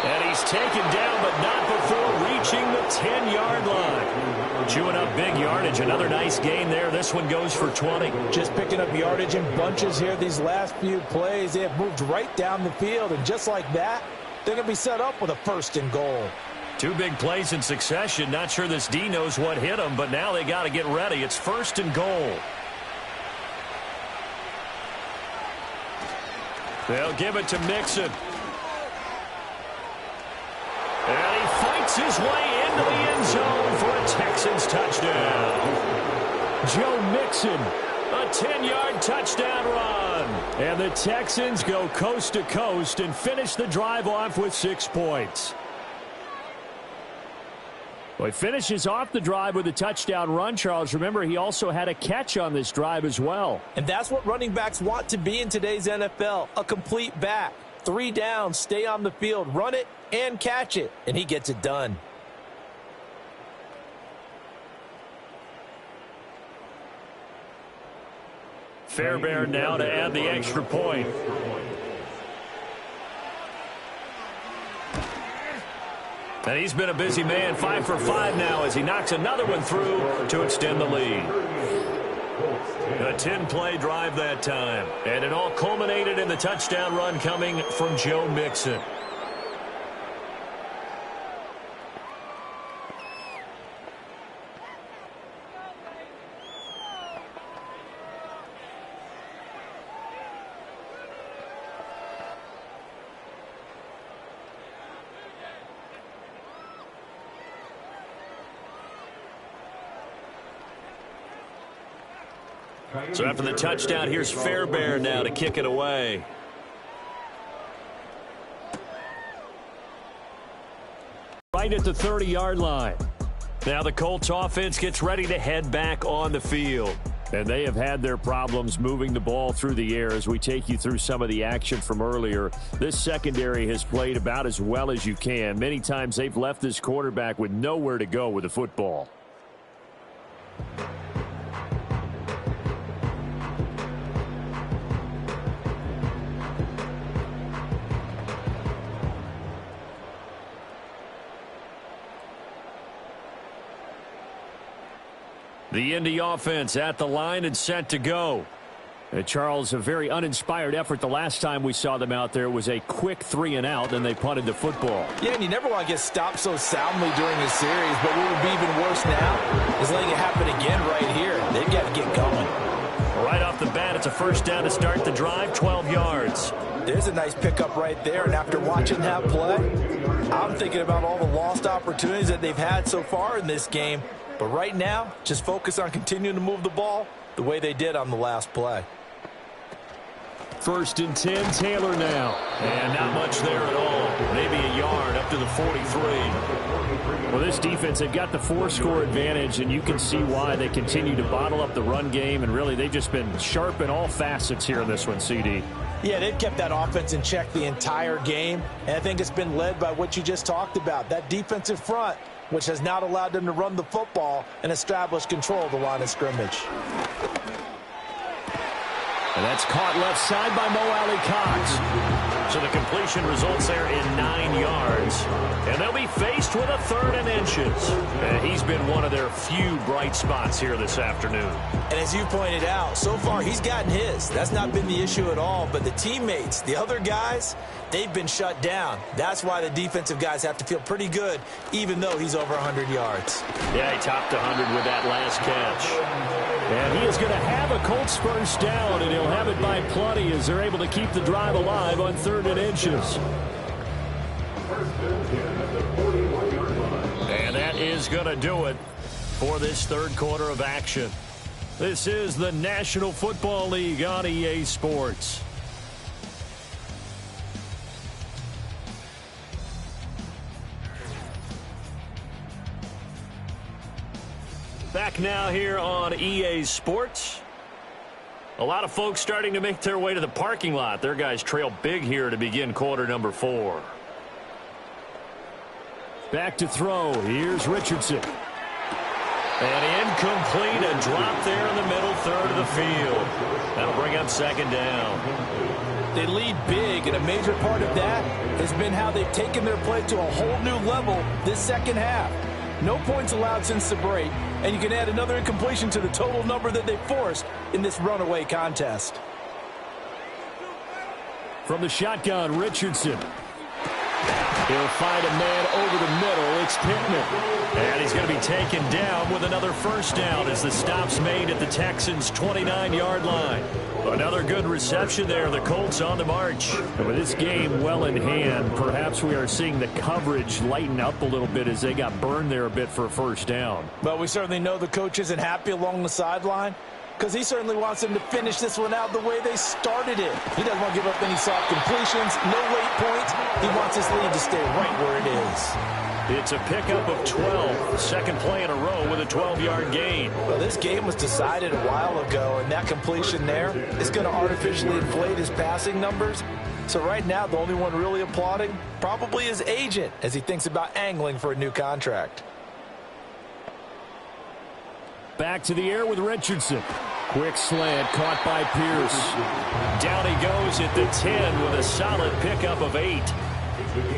And he's taken down, but not before reaching the 10-yard line. Chewing up big yardage. Another nice gain there. This one goes for 20. Just picking up yardage in bunches here these last few plays. They have moved right down the field, and just like that, they're going to be set up with a 1st and goal. 2 big plays in succession. Not sure this D knows what hit them, but now they got to get ready. It's 1st and goal. They'll give it to Mixon. And he fights his way into the end zone for a Texans touchdown. Joe Mixon. A 10-yard touchdown run. And the Texans go coast to coast and finish the drive off with 6 points. Well, he finishes off the drive with a touchdown run, Charles. Remember, he also had a catch on this drive as well. And that's what running backs want to be in today's NFL, a complete back. 3 downs, stay on the field, run it, and catch it. And he gets it done. Fairbairn now to add the extra point. And he's been a busy man, 5 for 5 now as he knocks another one through to extend the lead. A 10-play drive that time. And it all culminated in the touchdown run coming from Joe Mixon. So after the touchdown, here's Fairbairn now to kick it away. Right at the 30-yard line. Now the Colts offense gets ready to head back on the field. And they have had their problems moving the ball through the air as we take you through some of the action from earlier. This secondary has played about as well as you can. Many times they've left this quarterback with nowhere to go with the football. The Indy offense at the line and set to go. Charles, a very uninspired effort the last time we saw them out there. It was a quick 3-and-out, and they punted the football. Yeah, and you never want to get stopped so soundly during the series, but what would be even worse now is letting it happen again right here. They've got to get going. Right off the bat. It's a first down to start the drive, 12 yards. There's a nice pickup right there, and after watching that play, I'm thinking about all the lost opportunities that they've had so far in this game. But right now, just focus on continuing to move the ball the way they did on the last play. 1st and 10, Taylor now. And not much there at all. Maybe a yard up to the 43. Well, this defense, they've got the 4-score advantage, and you can see why they continue to bottle up the run game, and really they've just been sharp in all facets here in this one, CD. Yeah, they've kept that offense in check the entire game, and I think it's been led by what you just talked about, that defensive front, which has not allowed them to run the football and establish control of the line of scrimmage. And that's caught left side by Mo Alley Cox. So the completion results there in 9 yards. And they'll be faced with a 3rd and inches. And he's been one of their few bright spots here this afternoon. And as you pointed out, so far he's gotten his. That's not been the issue at all. But the teammates, the other guys, they've been shut down. That's why the defensive guys have to feel pretty good, even though he's over 100 yards. Yeah, he topped 100 with that last catch. And he is going to have a Colts first down, and he'll have it by plenty as they're able to keep the drive alive on 3rd and inches. And that is going to do it for this 3rd quarter of action. This is the National Football League on EA Sports. Back now here on EA Sports. A lot of folks starting to make their way to the parking lot. Their guys trail big here to begin quarter number 4. Back to throw. Here's Richardson. And incomplete, a drop there in the middle third of the field. That'll bring up 2nd down. They lead big, and a major part of that has been how they've taken their play to a whole new level this second half. No points allowed since the break, and you can add another incompletion to the total number that they forced in this runaway contest. From the shotgun, Richardson. He'll find a man over the middle. It's Pittman. And he's going to be taken down with another first down as the stop's made at the Texans' 29-yard line. Another good reception there. The Colts on the march. And with this game well in hand, perhaps we are seeing the coverage lighten up a little bit as they got burned there a bit for a first down. But we certainly know the coach isn't happy along the sideline, because he certainly wants them to finish this one out the way they started it. He doesn't want to give up any soft completions, no late points. He wants his lead to stay right where it is. It's a pickup of 12. Second play in a row with a 12-yard gain. Well, this game was decided a while ago, and that completion there is going to artificially inflate his passing numbers. So right now, the only one really applauding probably his agent as he thinks about angling for a new contract. Back to the air with Richardson. Quick slant caught by Pierce. Down he goes at the 10 with a solid pickup of 8.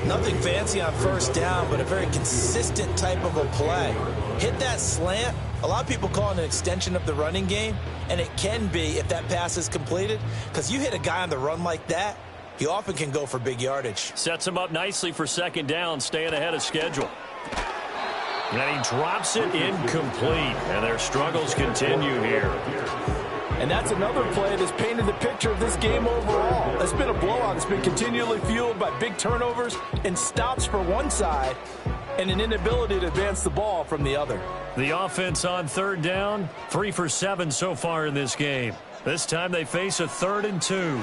Nothing fancy on first down, but a very consistent type of a play. Hit that slant. A lot of people call it an extension of the running game, and it can be if that pass is completed, because you hit a guy on the run like that, he often can go for big yardage. Sets him up nicely for 2nd down, staying ahead of schedule. And he drops it incomplete, and their struggles continue here. And that's another play that's painted the picture of this game overall. It's been a blowout. It's been continually fueled by big turnovers and stops for one side and an inability to advance the ball from the other. The offense on 3rd down, 3 for 7 so far in this game. This time they face a 3rd and 2.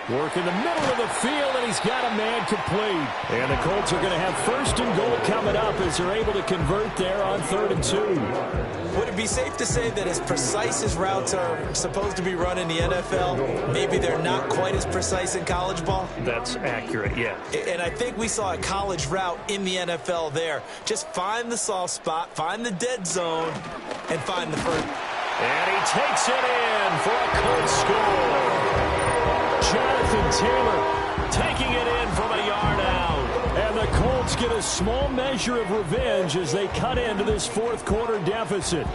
Work in the middle of the field, and he's got a man complete. And the Colts are going to have 1st and goal coming up as they're able to convert there on 3rd and 2. Would it be safe to say that as precise as routes are supposed to be run in the NFL, maybe they're not quite as precise in college ball? That's accurate, yeah. And I think we saw a college route in the NFL there. Just find the soft spot, find the dead zone, and find the first. And he takes it in for a Colts score. Jonathan Taylor taking it in from a yard out. And the Colts get a small measure of revenge as they cut into this 4th quarter deficit.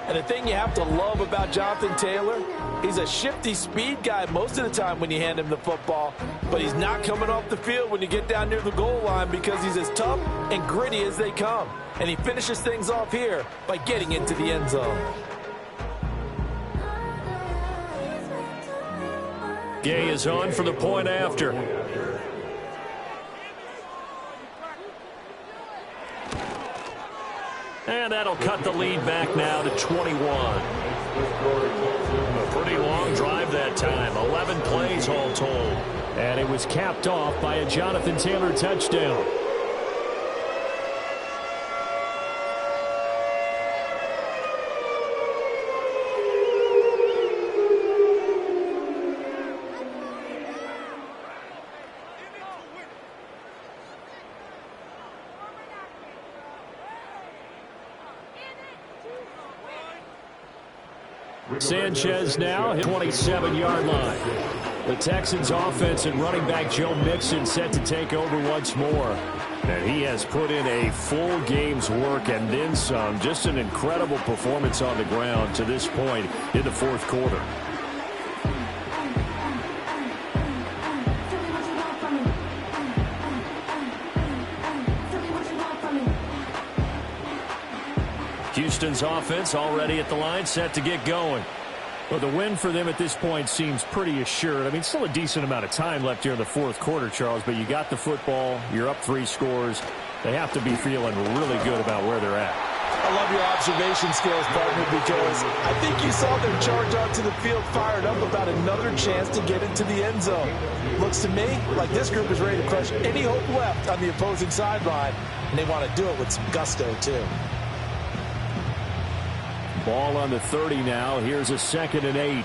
And the thing you have to love about Jonathan Taylor, he's a shifty speed guy most of the time when you hand him the football, but he's not coming off the field when you get down near the goal line because he's as tough and gritty as they come. And he finishes things off here by getting into the end zone. Gay is on for the point after. And that'll cut the lead back now to 21. A pretty long drive that time. 11 plays all told. And it was capped off by a Jonathan Taylor touchdown. Sanchez now, 27-yard line. The Texans offense and running back Joe Mixon set to take over once more. And he has put in a full game's work and then some. Just an incredible performance on the ground to this point in the fourth quarter. Houston's offense already at the line, set to get going. Well, the win for them at this point seems pretty assured. I mean, still a decent amount of time left here in the fourth quarter, Charles, but you got the football, you're up 3 scores. They have to be feeling really good about where they're at. I love your observation skills, partner, because I think you saw them charge onto the field fired up about another chance to get into the end zone. Looks to me like this group is ready to crush any hope left on the opposing sideline, and they want to do it with some gusto, too. Ball on the 30 now. Here's a 2nd and 8.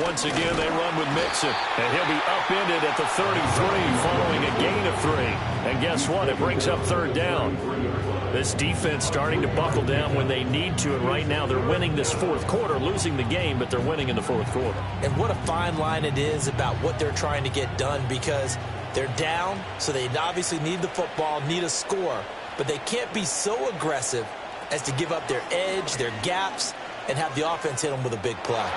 Once again, they run with Mixon, and he'll be upended at the 33 following a gain of 3. And guess what? It brings up 3rd down. This defense starting to buckle down when they need to, and right now they're winning this fourth quarter, losing the game, but they're winning in the fourth quarter. And what a fine line it is about what they're trying to get done, because they're down, so they obviously need the football, need a score. But they can't be so aggressive as to give up their edge, their gaps, and have the offense hit them with a big play.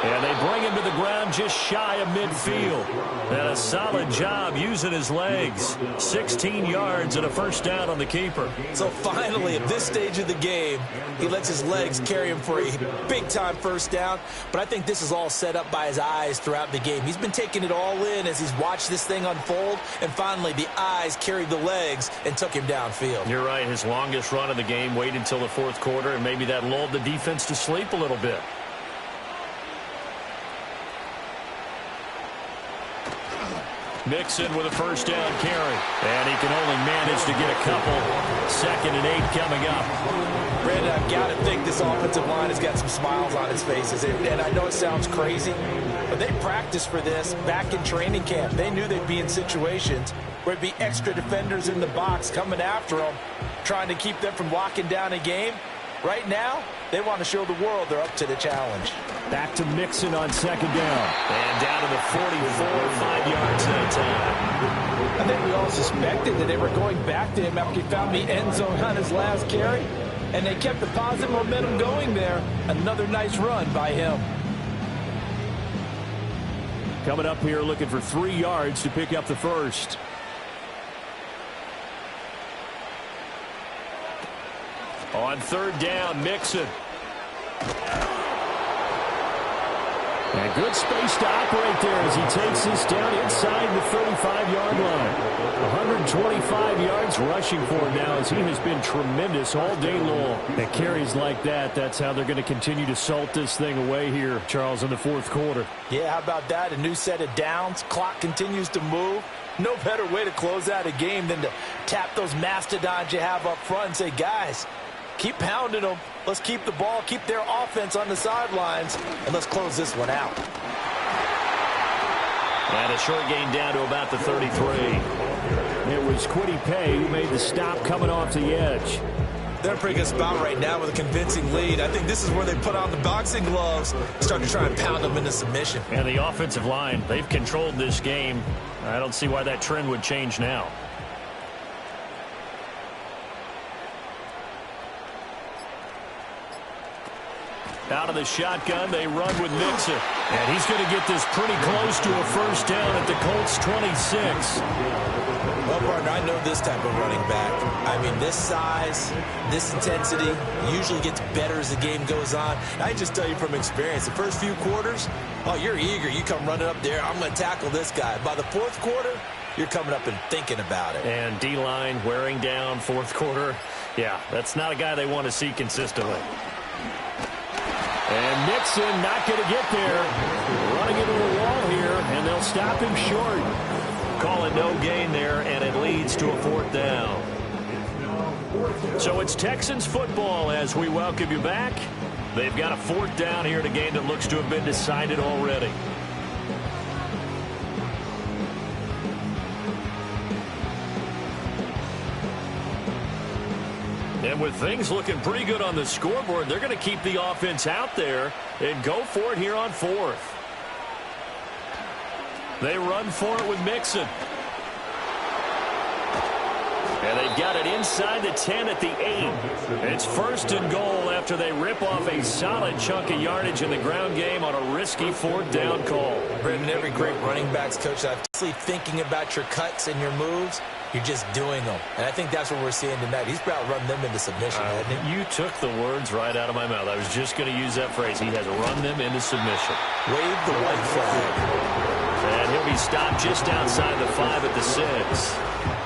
And they bring him to the ground just shy of midfield. And a solid job using his legs. 16 yards and a 1st down on the keeper. So finally, at this stage of the game, he lets his legs carry him for a big-time 1st down. But I think this is all set up by his eyes throughout the game. He's been taking it all in as he's watched this thing unfold. And finally, the eyes carried the legs and took him downfield. You're right. His longest run of the game waited until the fourth quarter, and maybe that lulled the defense to sleep a little bit. Mixon with a 1st down carry. And he can only manage to get a couple. 2nd and 8 coming up. Brandon, I've got to think this offensive line has got some smiles on its faces. And I know it sounds crazy, but they practiced for this back in training camp. They knew they'd be in situations where it'd be extra defenders in the box coming after them, trying to keep them from locking down a game. Right now, they want to show the world they're up to the challenge. Back to Mixon on 2nd down. And down to the 44, 5 yards that time. I think we all suspected that they were going back to him after he found the end zone on his last carry. And they kept the positive momentum going there. Another nice run by him. Coming up here looking for 3 yards to pick up the 1st. On 3rd down, Mixon. And good space to operate there as he takes this down inside the 35-yard line. 125 yards rushing for him now as he has been tremendous all day long. And carries like that, that's how they're going to continue to salt this thing away here, Charles, in the fourth quarter. Yeah, how about that? A new set of downs. Clock continues to move. No better way to close out a game than to tap those mastodons you have up front and say, guys, keep pounding them. Let's keep the ball, keep their offense on the sidelines, and let's close this one out. And a short gain down to about the 33. It was Kwity Paye who made the stop coming off the edge. They're in a pretty good spot right now with a convincing lead. I think this is where they put on the boxing gloves, start to try and pound them into submission. And the offensive line, they've controlled this game. I don't see why that trend would change now. Out of the shotgun, they run with Mixon. And he's going to get this pretty close to a first down at the Colts 26. Well, partner, I know this type of running back. I mean, this size, this intensity usually gets better as the game goes on. I just tell you from experience, the first few quarters, oh, you're eager. You come running up there, I'm going to tackle this guy. By the fourth quarter, you're coming up and thinking about it. And D-line wearing down fourth quarter. Yeah, that's not a guy they want to see consistently. And Mixon not going to get there. Running into a wall here, and they'll stop him short. Call it no gain there, and it leads to a fourth down. So it's Texans football as we welcome you back. They've got a fourth down here in a game that looks to have been decided already. And with things looking pretty good on the scoreboard, they're going to keep the offense out there and go for it here on fourth. They run for it with Mixon. And they've got it inside the 10 at the 8. It's first and goal after they rip off a solid chunk of yardage in the ground game on a risky fourth down call. Brendan, every great running backs coach, I'm actually thinking about your cuts and your moves. You're just doing them. And I think that's what we're seeing tonight. He's about to run them into submission, hasn't he? You took the words right out of my mouth. I was just going to use that phrase. He has run them into submission. Wave the white flag. And he'll be stopped just outside the 5 at the 6.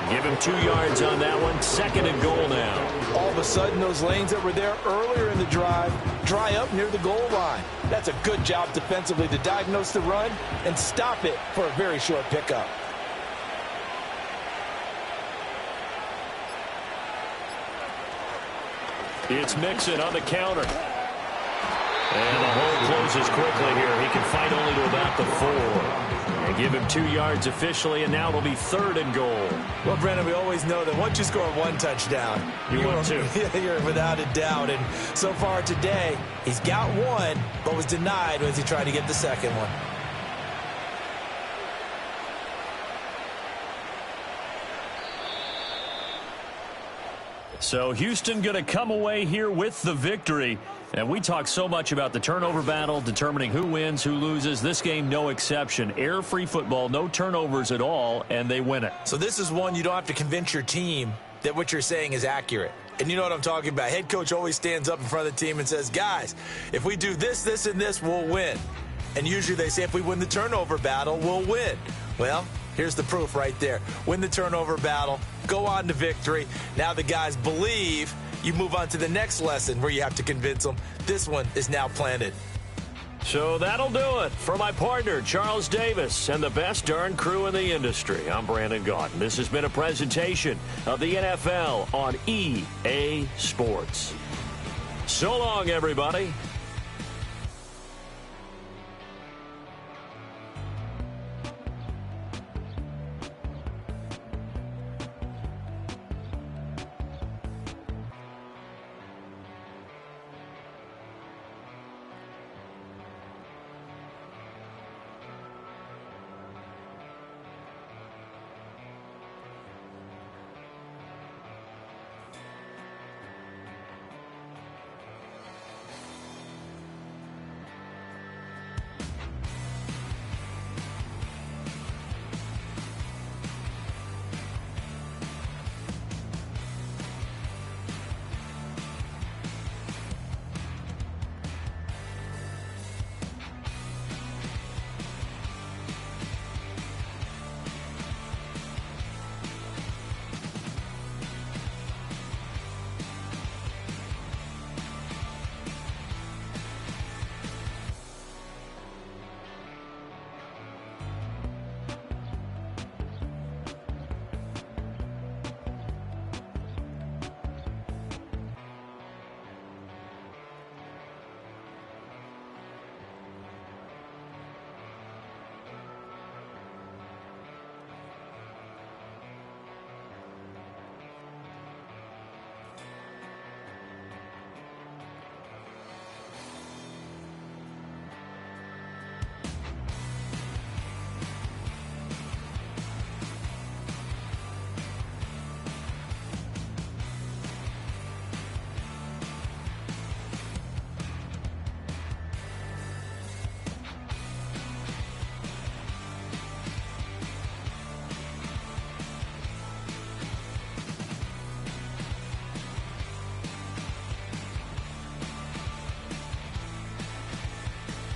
Give him 2 yards on that one. Second and goal now. All of a sudden, those lanes that were there earlier in the drive dry up near the goal line. That's a good job defensively to diagnose the run and stop it for a very short pickup. It's Mixon on the counter. And the hole closes quickly here. He can fight only to about the 4. And give him 2 yards officially, and now it'll be third and goal. Well, Brendan, we always know that once you score one touchdown, you want two. You're without a doubt. And so far today, he's got one, but was denied as he tried to get the second one. So Houston going to come away here with the victory. And we talk so much about the turnover battle, determining who wins, who loses. This game, no exception. Error-free football, no turnovers at all, and they win it. So this is one you don't have to convince your team that what you're saying is accurate. And you know what I'm talking about. Head coach always stands up in front of the team and says, guys, if we do this, this, and this, we'll win. And usually they say if we win the turnover battle, we'll win. Well, here's the proof right there. Win the turnover battle, go on to victory. Now the guys believe. You move on to the next lesson where you have to convince them. This one is now planted. So that'll do it. For my partner, Charles Davis, and the best darn crew in the industry, I'm Brandon Gaudin. This has been a presentation of the NFL on EA Sports. So long, everybody.